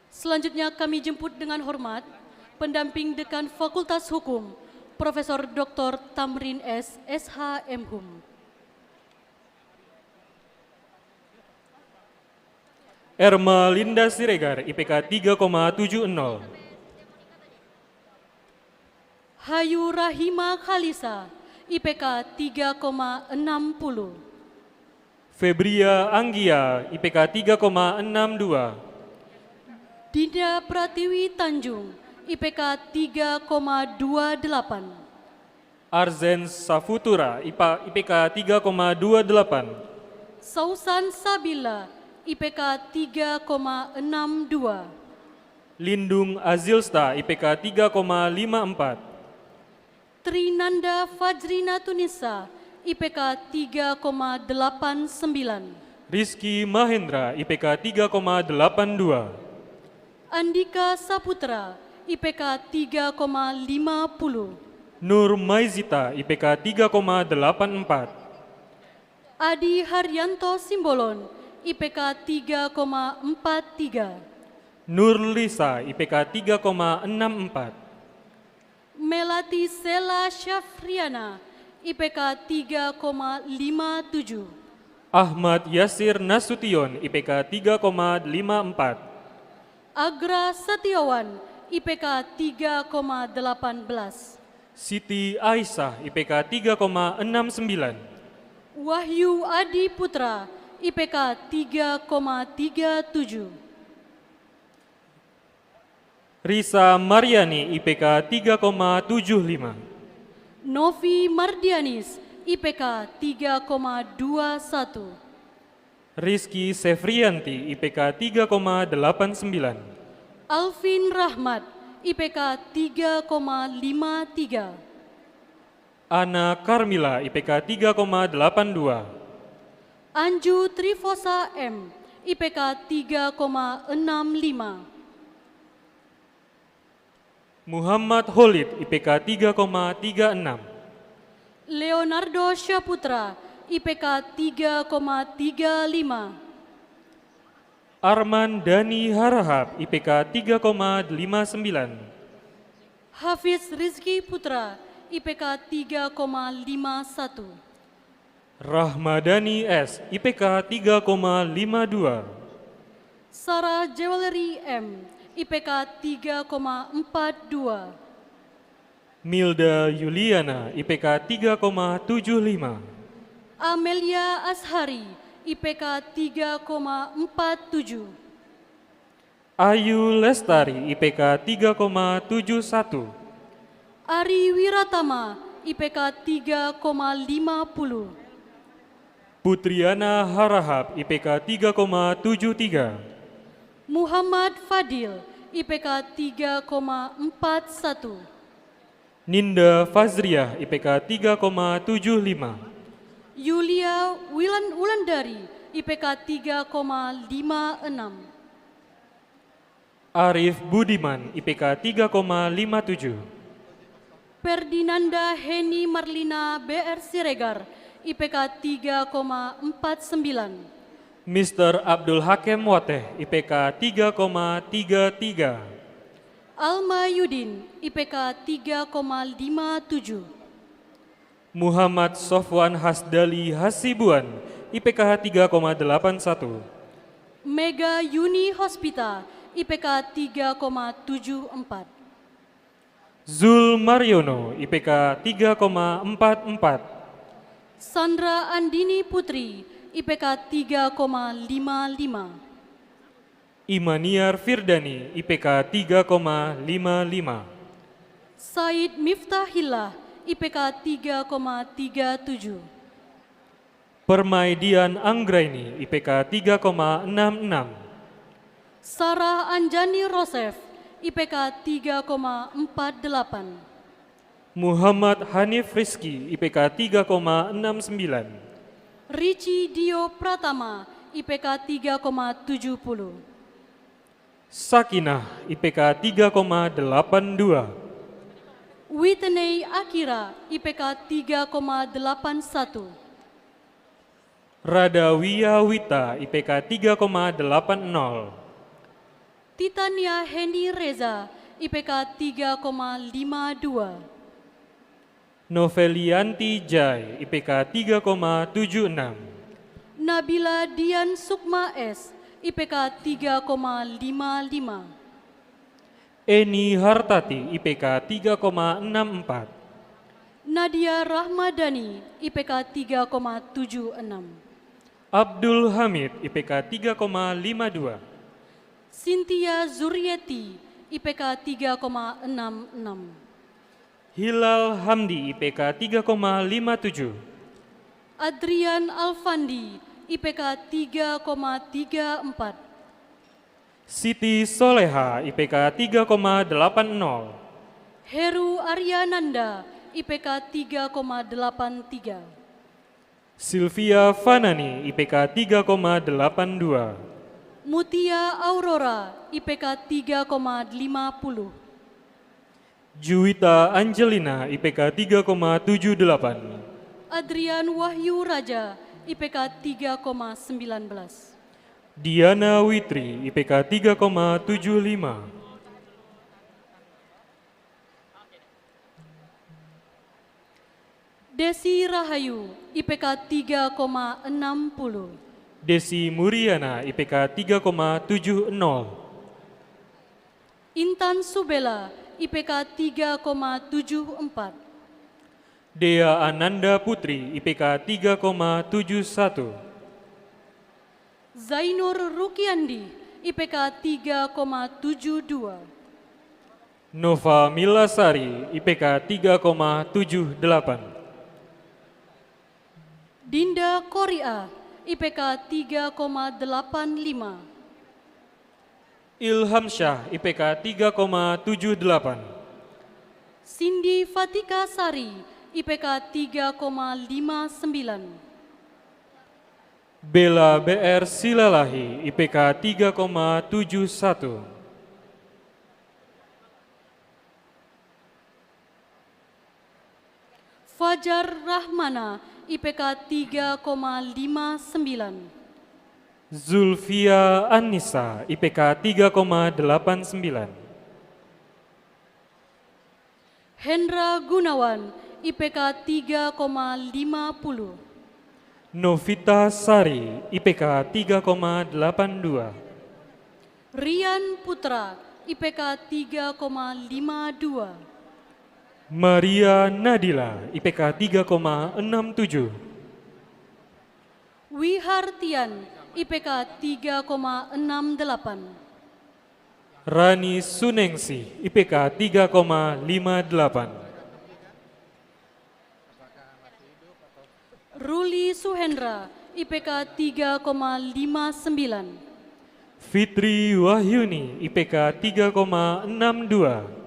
Selanjutnya kami jemput dengan hormat pendamping Dekan Fakultas Hukum, Profesor Dr. Tamrin S. SHMHum. Erma Linda Siregar, IPK 3,70. Hayu Rahima Khalisa, IPK 3,60. Febria Anggia, IPK 3,62. Dinda Pratiwi Tanjung, IPK 3,28. Arzen Safutura, IPK 3,28. Sausan Sabila, IPK 3,62. Lindung Azilsta, IPK 3,54. Trinanda Fajrina Tunisa, IPK 3,89. Rizky Mahendra, IPK 3,82. Andika Saputra, IPK 3,50. Nur Maizita, IPK 3,84. Adi Haryanto Simbolon, IPK 3,43. Nur Lisa, IPK 3,64. Melati Sela Syafriana, IPK 3,57. Ahmad Yasir Nasution, IPK 3,54. Agra Setiawan, IPK 3,18. Siti Aisyah, IPK 3,69. Wahyu Adi Putra, IPK 3,37. Risa Mariani, IPK 3,75. Novi Mardianis, IPK 3,21. Rizky Sefrianti, IPK 3,89. Alvin Rahmat, IPK 3,53. Ana Karmila, IPK 3,82. Anju Trifosa M, IPK 3,65. Muhammad Holid, IPK 3,36. Leonardo Syaputra, IPK 3,35. Arman Dani Harahap, IPK 3,59. Hafiz Rizky Putra, IPK 3,51. Rahmadani S, IPK 3,52. Sarah Jewelry M, IPK 3,42. Milda Yuliana, IPK 3,75. Amelia Ashari, IPK 3,47. Ayu Lestari, IPK 3,71. Ari Wiratama, IPK 3,50. Putriana Harahap, IPK 3,73. Muhammad Fadil, IPK 3,41. Ninda Fazriah, IPK 3,75. Yulia Wulandari, IPK 3,56. Arif Budiman, IPK 3,57. Ferdinanda Heni Marlina BR Siregar, IPK 3,49. Mr. Abdul Hakem Wateh, IPK 3,33. Alma Yudin, IPK 3,57. Muhammad Sofwan Hasdali Hasibuan, IPK 3,81. Mega Yuni Hospita, IPK 3,74. Zul Mariono, IPK 3,44. Sandra Andini Putri, IPK 3,55. Imaniar Firdani, IPK 3,55. Said Miftahillah, IPK 3,37. Permaidian Anggraini, IPK 3,66. Sarah Anjani Rosef, IPK 3,48. Muhammad Hanif Rizki, IPK 3,69. Rici Dio Pratama, IPK 3,70. Sakinah, IPK 3,82. Whitney Akira, IPK 3,81. Radawiya Wita, IPK 3,80. Titania Hendy Reza, IPK 3,52. Novelianti Jai, IPK 3,76. Nabila Dian Sukma S, IPK 3,55. Eni Hartati, IPK 3,64. Nadia Rahmadani, IPK 3,76. Abdul Hamid, IPK 3,52. Cynthia Zurieti, IPK 3,66. Hilal Hamdi, IPK 3,57. Adrian Alfandi, IPK 3,34. Siti Soleha, IPK 3,80. Heru Aryananda, IPK 3,83. Sylvia Fanani, IPK 3,82. Mutia Aurora, IPK 3,50. Juwita Angelina, IPK 3,78. Adrian Wahyu Raja, IPK 3,19. Diana Witri, IPK 3,75. Desi Rahayu, IPK 3,60. Desi Muriana, IPK 3,70. Intan Subela, IPK 3,74. Dea Ananda Putri, IPK 3,71. Zainur Rukiandi, IPK 3,72. Nova Milasari, IPK 3,78. Dinda Koria, IPK 3,85. Ilham Syah, IPK 3,78. Cindy Fatika Sari, IPK 3,59. Bella BR Silalahi, IPK 3,71. Fajar Rahmana, IPK 3,59. Zulfia Anissa, IPK 3,89. Hendra Gunawan, IPK 3,50. Novita Sari, IPK 3,82. Rian Putra, IPK 3,52. Maria Nadila, IPK 3,67. Wihartian, IPK 3,68. Rani Sunengsi, IPK 3,58. Ruli Suhendra, IPK 3,59. Fitri Wahyuni, IPK 3,62.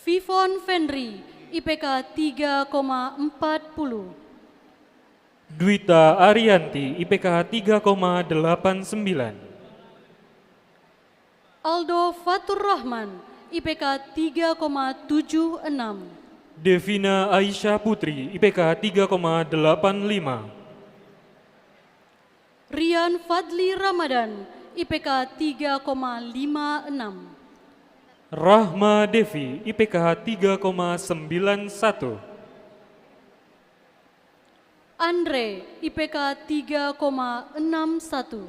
Vivon Fenri, IPK 3,40. Dwita Arianti, IPK 3,89. Aldo Fatur Rahman, IPK 3,76. Devina Aisyah Putri, IPK 3,85. Rian Fadli Ramadan, IPK 3,56. Rahma Devi, IPK 3,91. Andre, IPK 3,61.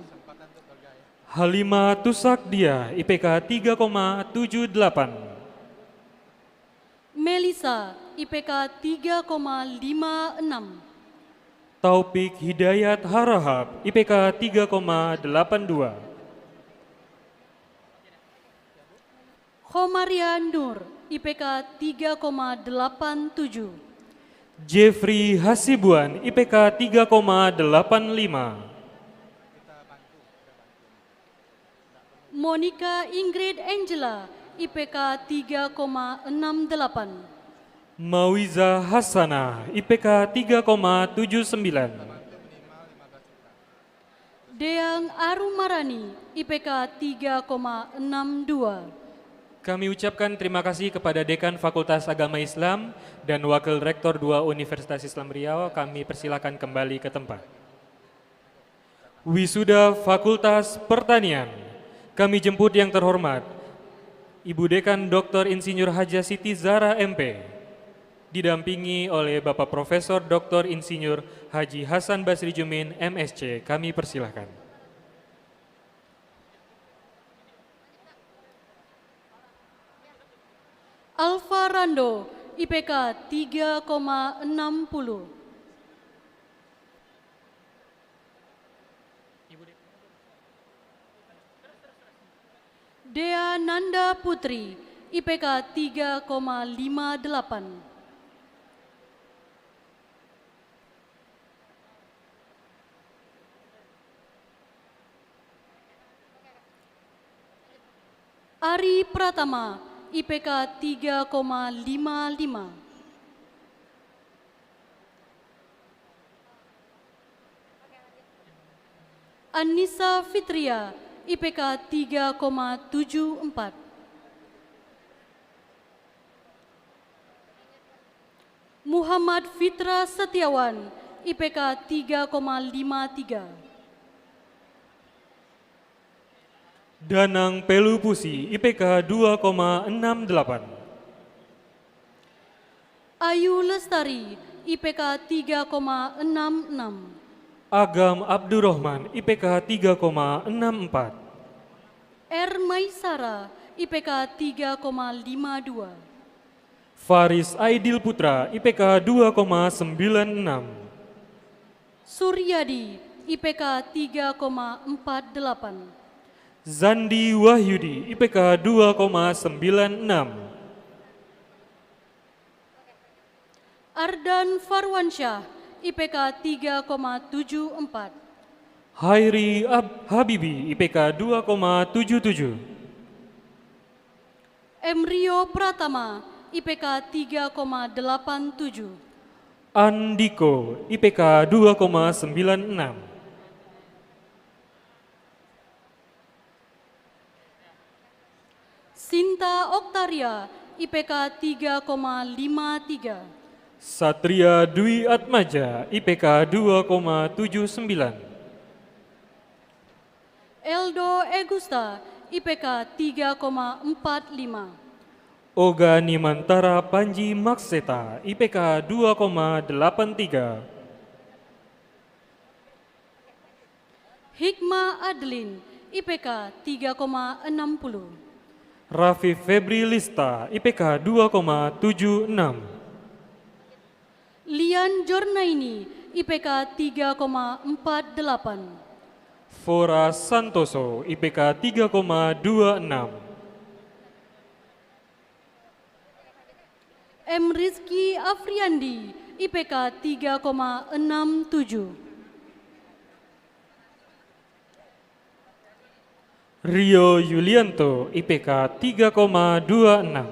Halimah Tusakdia, IPK 3,78. Melisa, IPK 3,56. Taufik Hidayat Harahap, IPK 3,82. Khomaria Nur, IPK 3,87. Jeffrey Hasibuan, IPK 3,85. Monica Ingrid Angela, IPK 3,68. Mawiza Hasanah, IPK 3,79. Deang Arumarani, IPK 3,62. Kami ucapkan terima kasih kepada Dekan Fakultas Agama Islam dan Wakil Rektor 2 Universitas Islam Riau. Kami persilakan kembali ke tempat. Wisuda Fakultas Pertanian, kami jemput yang terhormat Ibu Dekan Dr. Insinyur Haja Siti Zara MP, didampingi oleh Bapak Profesor Dr. Insinyur Haji Hasan Basri Jumin MSc. Kami persilahkan. Alfa Rando, IPK 3,60. Dea Nanda Putri, IPK 3,58. Ari Pratama, IPK 3,55. Anissa Fitria, IPK 3,74. Muhammad Fitra Setiawan, IPK 3,53. Danang Pelupusi, IPK 2,68. Ayu Lestari, IPK 3,66. Agam Abdurrahman, IPK 3,64. R. Maisara, IPK 3,52. Faris Aidil Putra, IPK 2,96. Suryadi, IPK 3,48. Zandi Wahyudi, IPK 2,96. Ardan Farwansyah, IPK 3,74. Hairi Habibi, IPK 2,77. Emrio Pratama, IPK 3,87. Andiko, IPK 2,96. Sinta Oktaria, IPK 3,53. Satria Dwi Atmaja, IPK 2,79. Eldo Egusta, IPK 3,45. Oga Nimantara Panji Makseta, IPK 2,83. Hikmah Adlin, IPK 3,60. Raffi Febri Lista, IPK 2,76. Lian Jornaini, IPK 3,48. Fora Santoso, IPK 3,26. M. Rizky Afriandi, IPK 3,67. Rio Yulianto, IPK 3,26.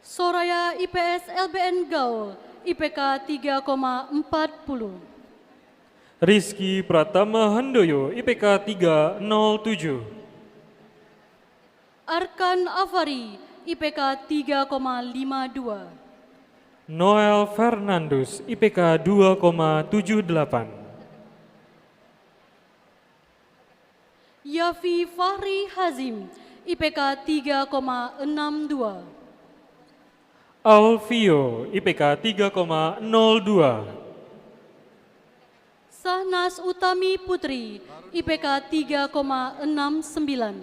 Soraya IPS LBN Gaul, IPK 3,40. Rizky Pratama Handoyo, IPK 3,07. Arkan Afari, IPK 3,52. Noel Fernandus, IPK 2,78. Yafi Fahri Hazim, IPK 3,62. Alfio, IPK 3,02. Sahnas Utami Putri, IPK 3,69.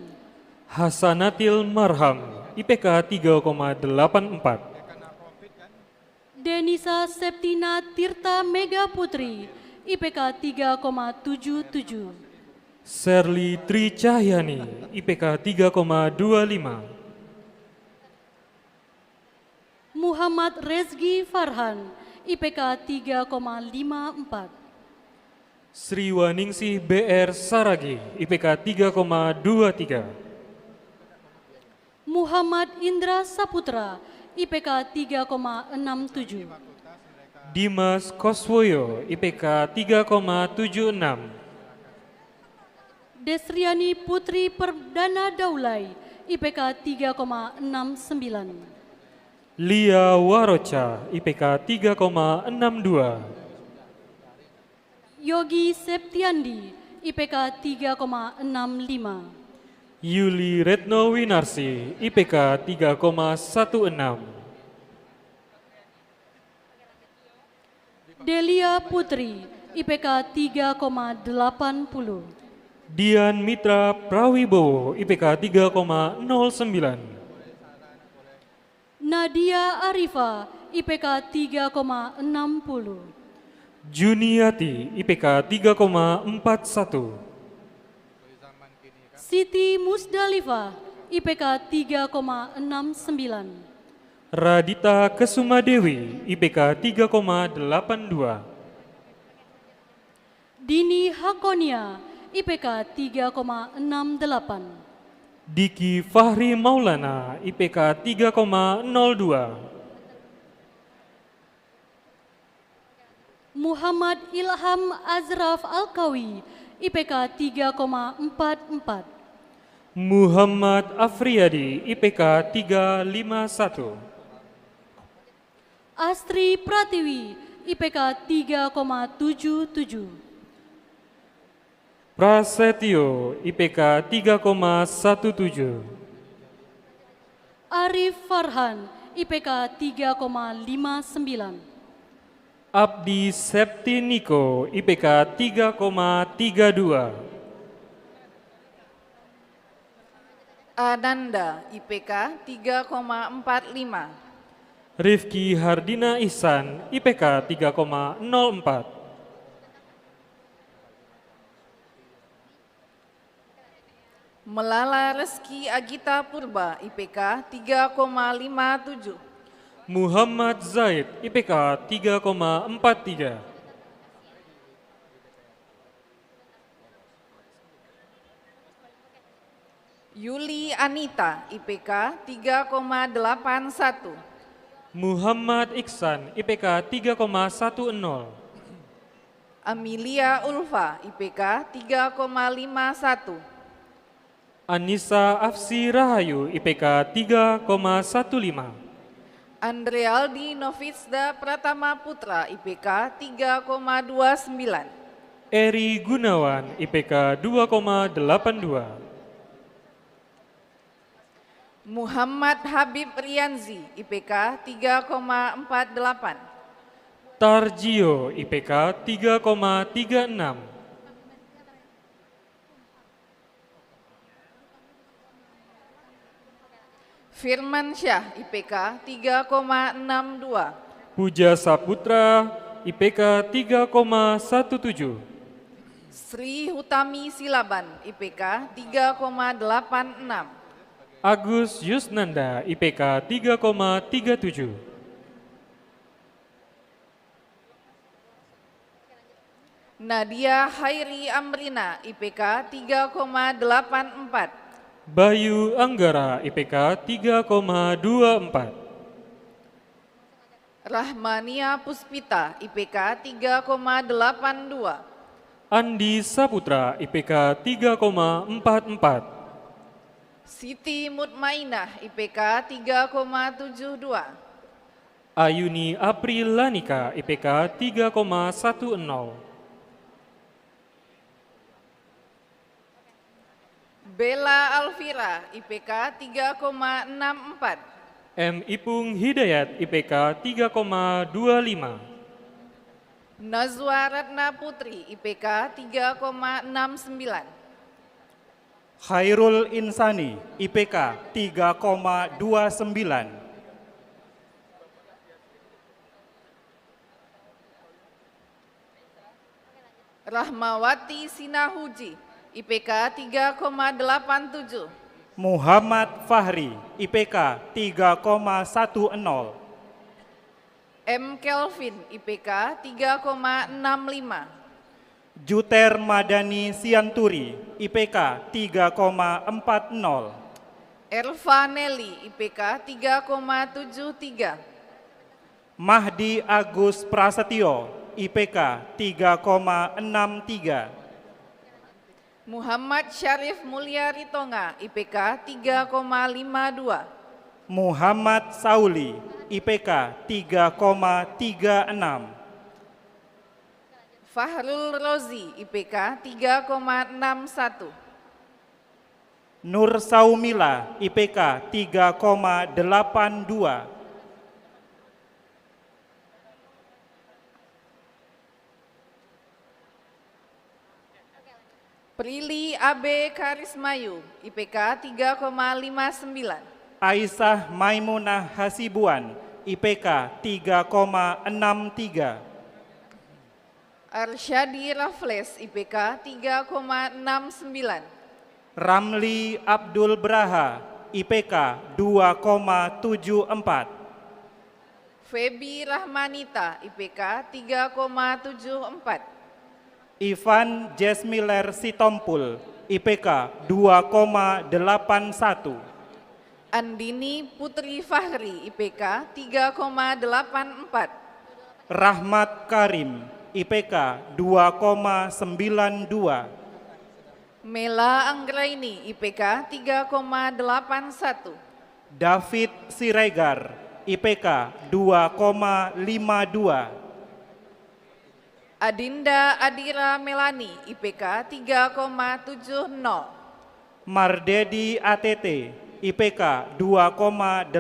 Hasanatil Marham, IPK 3,84. Denisa Septina Tirta Mega Putri, IPK 3,77. Serly Tri Cahyani, IPK 3,25. Muhammad Rezgi Farhan, IPK 3,54. Sri Waningsih BR Saragi, IPK 3,23. Muhammad Indra Saputra, IPK 3,67. Dimas Koswoyo, IPK 3,76. Desriani Putri Perdana Daulay, IPK 3,69. Lia Waroca, IPK 3,62. Yogi Septiandi, IPK 3,65. Yuli Retno Winarsi, IPK 3,16. Delia Putri, IPK 3,80. Dian Mitra Prawibowo, IPK 3,09. Nadia Arifa, IPK 3,60. Juniati, IPK 3,41. Siti Musdalifah, IPK 3,69. Radita Kesumadewi, IPK 3,82. Dini Hakonia, IPK 3,68. Diki Fahri Maulana, IPK 3,02. Muhammad Ilham Azraf Alkawi, IPK 3,44. Muhammad Afriyadi, IPK 351. Astri Pratiwi, IPK 3,77. Prasetyo, IPK 3,17. Arif Farhan, IPK 3,59. Abdi Septi Niko, IPK 3,32. Ananda, IPK 3,45. Rifki Hardina Ihsan, IPK 3,04. Melala Reski Agita Purba, IPK 3,57. Muhammad Zaid, IPK 3,43. Yuli Anita, IPK 3,81. Muhammad Iksan, IPK 3,10. Amelia Ulfa, IPK 3,51. Anissa Afsi Rahayu, IPK 3,15. Andrealdi Novitsda Pratama Putra, IPK 3,29. Eri Gunawan, IPK 2,82. Muhammad Habib Rianzi, IPK 3,48. Tarjio, IPK 3,36. Firman Syah, IPK 3,62. Puja Saputra, IPK 3,17. Sri Hutami Silaban, IPK 3,86. Agus Yusnanda, IPK 3,37. Nadia Hairi Amrina, IPK 3,84. Bayu Anggara, IPK 3,24. Rahmania Puspita, IPK 3,82. Andi Saputra, IPK 3,44. Siti Mutmainah, IPK 3,72. Ayuni April Lanika, IPK 3,10. Bella Alvira, IPK 3,64. M. Ipung Hidayat, IPK 3,25. Nazwa Ratna Putri, IPK 3,69. Khairul Insani, IPK 3,29. Rahmawati Sinahuji, IPK 3,87. Muhammad Fahri, IPK 3,10. M. Kelvin, IPK 3,65. Juter Madani Sianturi, IPK 3,40. Erva Nelly, IPK 3,73. Mahdi Agus Prasetyo, IPK 3,63. Muhammad Syarif Mulya Ritonga, IPK 3,52. Muhammad Sauli, IPK 3,36. Fahrul Rozi, IPK 3,61. Nur Saumila, IPK 3,82. Prilly AB Karismayu, IPK 3,59. Aisyah Maimunah Hasibuan, IPK 3,63. Arsyadi Raffles, IPK 3,69. Ramli Abdul Braha, IPK 2,74. Febi Rahmanita, IPK 3,74. Ivan Jesmiller Sitompul, IPK 2,81. Andini Putri Fahri, IPK 3,84. Rahmat Karim, IPK 2,92. Mela Anggraini, IPK 3,81. David Siregar, IPK 2,52. Adinda Adira Melani, IPK 3,70. Mardedi ATT, IPK 2,82.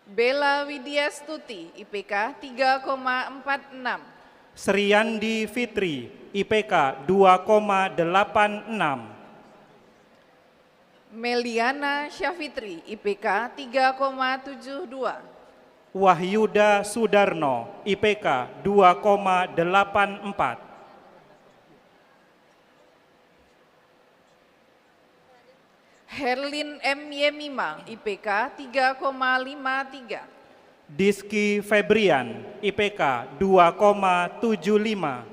Bella Widyastuti, IPK 3,46. Sriandi Fitri, IPK 2,86. Meliana Syafitri, IPK 3,72. Wahyuda Sudarno, IPK 2,84. Herlin M. Yemima, IPK 3,53. Diski Febrian, IPK 2,75.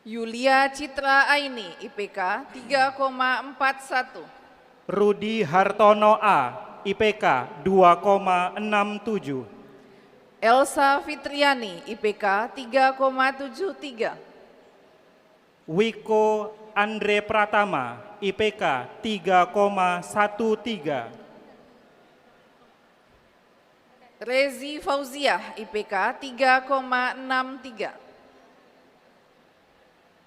Yulia Citra Aini, IPK 3,41. Rudi Hartono A, IPK 2,67. Elsa Fitriani, IPK 3,73. Wiko Andre Pratama, IPK 3,13. Rezi Fauziah, IPK 3,63.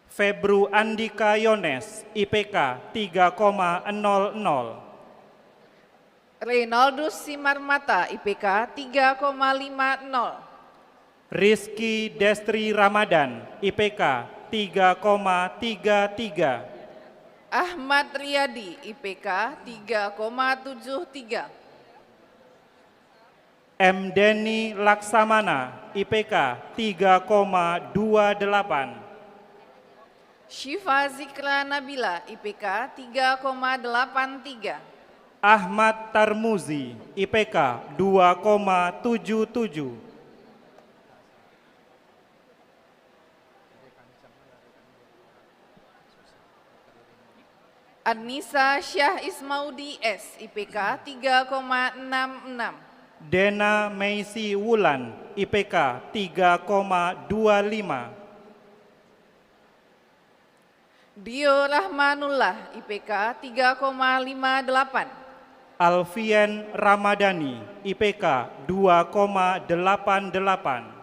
Febru Andika Yones, IPK 3,00. Reynaldus Simarmata, IPK 3,50. Rizky Destri Ramadan, IPK 3,33. Ahmad Riyadi, IPK 3,73. M. Denny Laksamana, IPK 3,28. Syifa Zikra Nabila, IPK 3,83. Ahmad Tarmuzi, IPK 2,77. Anissa Syah Ismaudi S, IPK 3,66. Dena Meisi Wulan, IPK 3,25. Dio Rahmanullah, IPK 3,58. Alfian Ramadhani, IPK 2,88.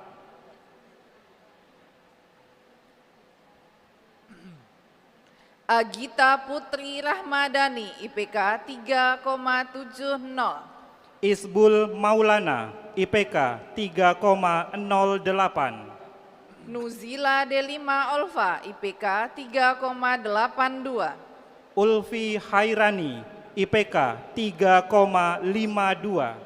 Agita Putri Rahmadani, IPK 3,70. Isbul Maulana, IPK 3,08. Nuzila Delima Olfa, IPK 3,82. Ulfi Hairani, IPK 3,52.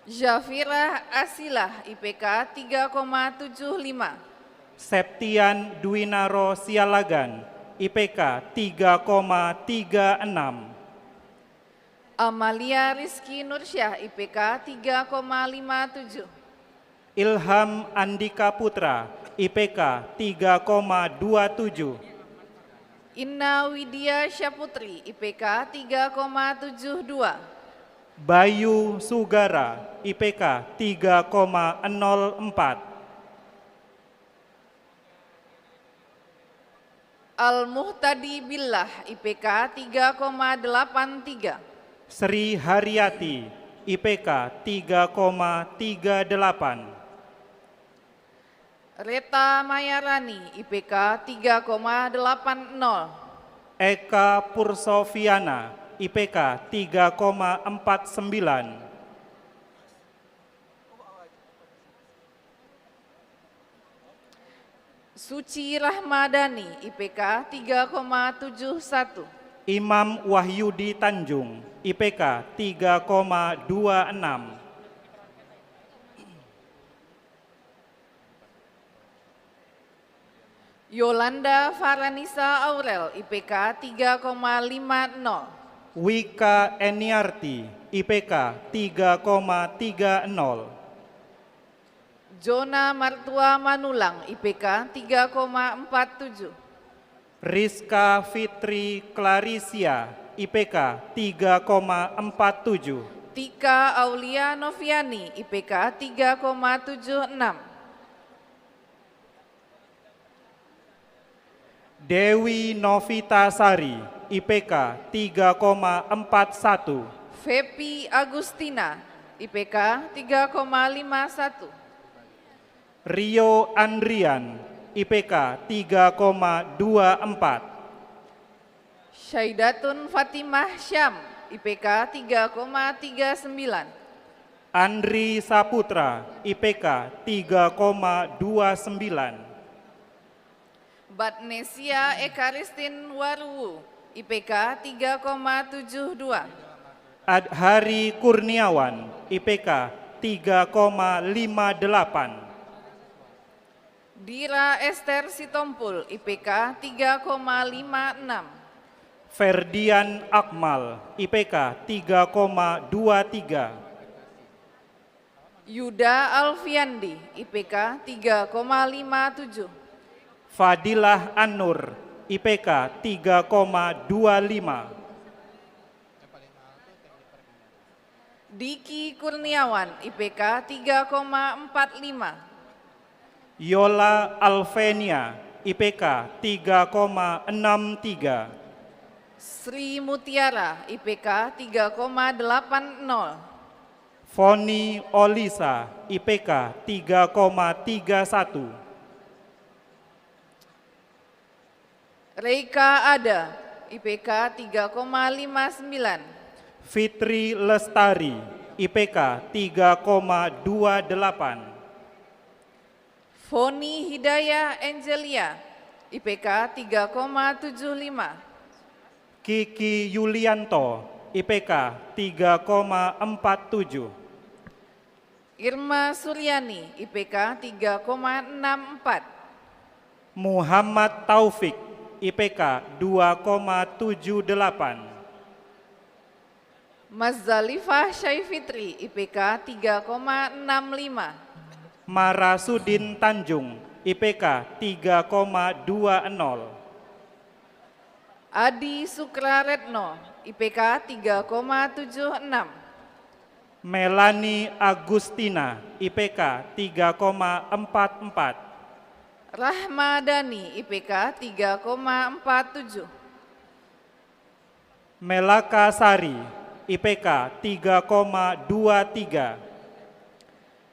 Zafirah Asilah, IPK 3,75. Septian Dwinaro Sialagan, IPK 3,36. Amalia Rizky Nursyah, IPK 3,57. Ilham Andika Putra, IPK 3,27. Inna Widya Syaputri, IPK 3,72. Bayu Sugara, IPK 3,04. Al-Muhtadi Billah, IPK 3,83. Sri Haryati, IPK 3,38. Reta Mayarani, IPK 3,80. Eka Pursoviana, IPK 3,49. Suci Rahmadani, IPK 3,71. Imam Wahyudi Tanjung, IPK 3,26. Yolanda Faranisa Aurel, IPK 3,50. Wika Eniarti, IPK 3,30. Jona Martua Manulang, IPK 3,47. Rizka Fitri Clarisia, IPK 3,47. Tika Aulia Noviani, IPK 3,76. Dewi Novitasari, IPK 3,41. Fepi Agustina, IPK 3,51. Rio Andrian, IPK 3,24. Syaidatun Fatimah Syam, IPK 3,39. Andri Saputra, IPK 3,29. Batnesia Ekaristin Waruwu, IPK 3,72. Adhari Kurniawan, IPK 3,58. Dira Esther Sitompul, IPK 3,56. Ferdian Akmal, IPK 3,23. Yuda Alfiandi, IPK 3,57. Fadilah An-Nur, IPK 3,25. Diki Kurniawan, IPK 3,45. Yola Alvenia, IPK 3,63. Sri Mutiara, IPK 3,80. Foni Olisa, IPK 3,31. Reika Ada, IPK 3,59. Fitri Lestari, IPK 3,28. Foni Hidayah Angelia, IPK 3,75. Kiki Yulianto, IPK 3,47. Irma Suryani, IPK 3,64. Muhammad Taufik, IPK 2,78. Mazalifah Syaifitri, IPK 3,65. Marasudin Tanjung, IPK 3,20. Adi Sukraretno, IPK 3,76. Melani Agustina, IPK 3,44. Rahmadani, IPK 3,47. Melaka Sari, IPK 3,23.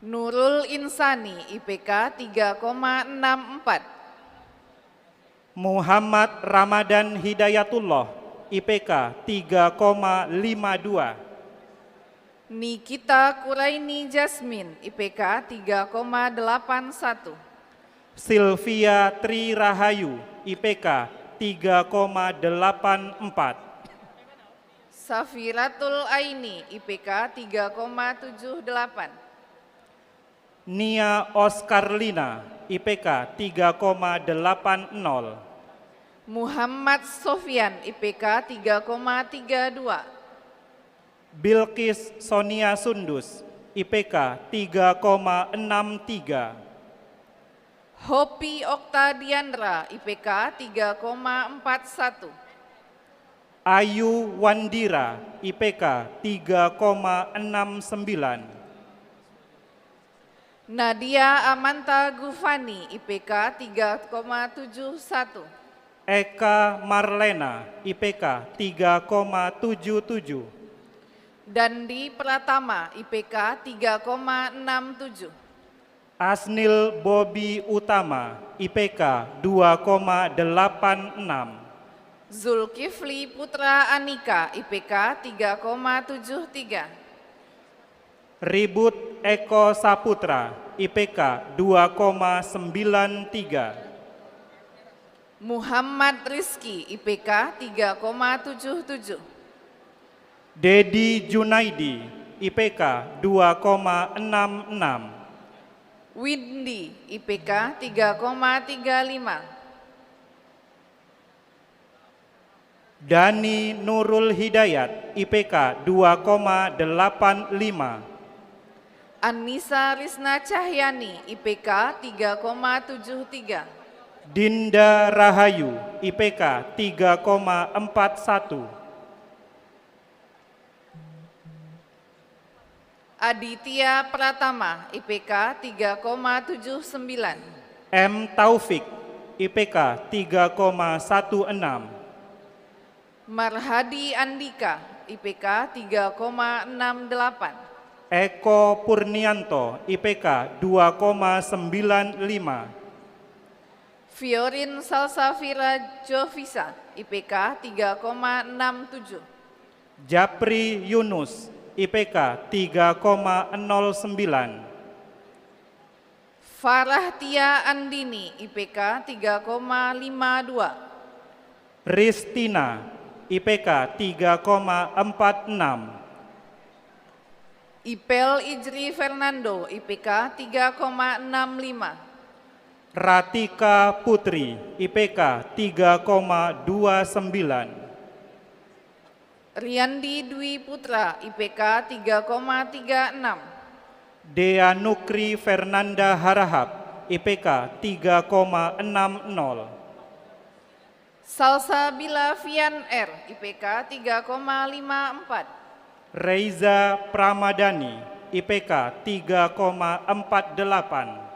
Nurul Insani, IPK 3,64. Muhammad Ramadan Hidayatullah, IPK 3,52. Nikita Kuraini Jasmine, IPK 3,81. Sylvia Tri Rahayu, IPK 3,84. Safiratul Aini, IPK 3,78. Nia Oscarlina, IPK 3,80. Muhammad Sofyan IPK 3,32. Bilqis Sonia Sundus IPK 3,63. Hopi Oktadiandra IPK 3,41. Ayu Wandira IPK 3,69. Nadia Amanta Gufani IPK 3,71. Eka Marlena IPK 3,77. Dandi Pratama IPK 3,67. Asnil Bobi Utama IPK 2,86. Zulkifli Putra Anika IPK 3,73. Ribut Eko Saputra IPK 2,93. Muhammad Rizki IPK 3,77. Dedi Junaidi IPK 2,66. Windy IPK 3,35. Dani Nurul Hidayat IPK 2,85. Anissa Risna Cahyani IPK 3,73. Dinda Rahayu IPK 3,41. Aditya Pratama IPK 3,79. M. Taufik IPK 3,16. Marhadi Andika IPK 3,68. Eko Purnianto IPK 2,95. Fiorin Salsafira Jovisa IPK 3,67. Japri Yunus IPK 3,09. Farah Tia Andini IPK 3,52. Ristina IPK 3,46. Ipel Ijri Fernando IPK 3,65. Ratika Putri IPK 3,29. Riyandi Dwi Putra IPK 3,36. Dea Nukri Fernanda Harahap IPK 3,60. Salsa Bilavian R IPK 3,54. Reiza Pramadani IPK 3,48.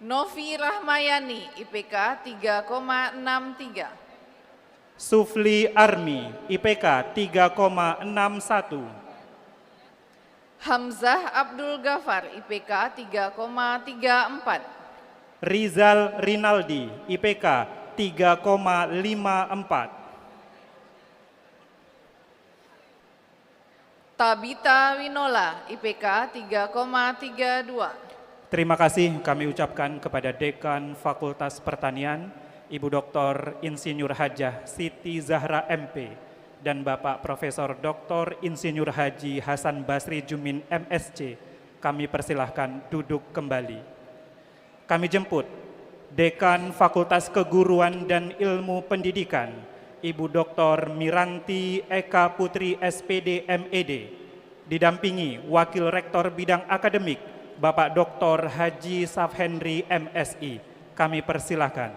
Novi Rahmayani IPK 3,63. Sufli Armi IPK 3,61. Hamzah Abdul Ghafar IPK 3,34. Rizal Rinaldi IPK 3,54. Tabita Winola IPK 3,32. Terima kasih kami ucapkan kepada Dekan Fakultas Pertanian, Ibu Dr. Insinyur Hajah Siti Zahra MP, dan Bapak Profesor Dr. Insinyur Haji Hasan Basri Jumin MSc. Kami persilahkan duduk kembali. Kami jemput Dekan Fakultas Keguruan dan Ilmu Pendidikan, Ibu Dr. Miranti Eka Putri SPD MED, didampingi Wakil Rektor Bidang Akademik, Bapak Dr. Haji Safhendri MSI. Kami persilahkan.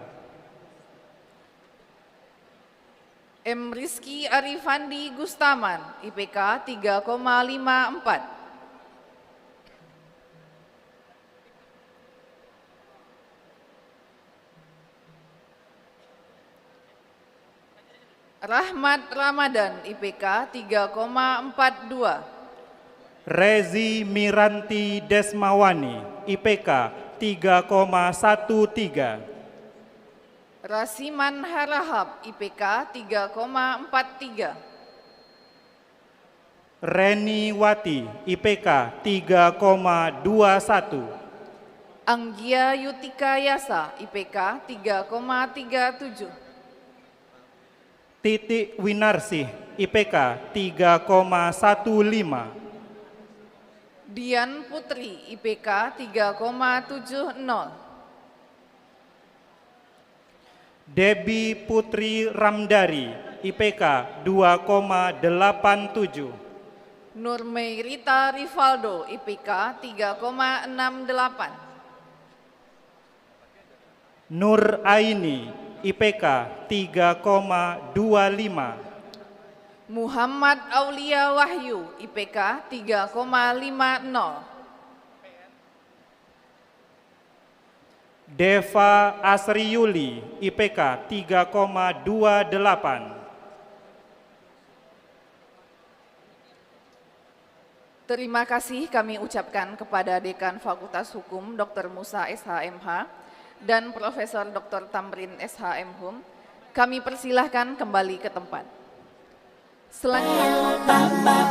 M. Rizky Arifandi Gustaman IPK 3,54. Rahmat Ramadan IPK 3,42. Rezi Miranti Desmawani IPK 3,13. Rasiman Harahap IPK 3,43. Reni Wati IPK 3,21. Anggia Yutika Yasa IPK 3,37. Titik Winarsih IPK 3,15. Dian Putri IPK 3,70. Debbie Putri Ramdari, IPK 2,87. Nurmeirita Rivaldo, IPK 3,68. Nur Aini, IPK 3,25. Muhammad Aulia Wahyu, IPK 3,50. Deva Asriyuli, IPK 3,28. Terima kasih kami ucapkan kepada Dekan Fakultas Hukum Dr. Musa SHMH dan Profesor Dr. Tamrin SHMHum. Kami persilahkan kembali ke tempat. Selanjutnya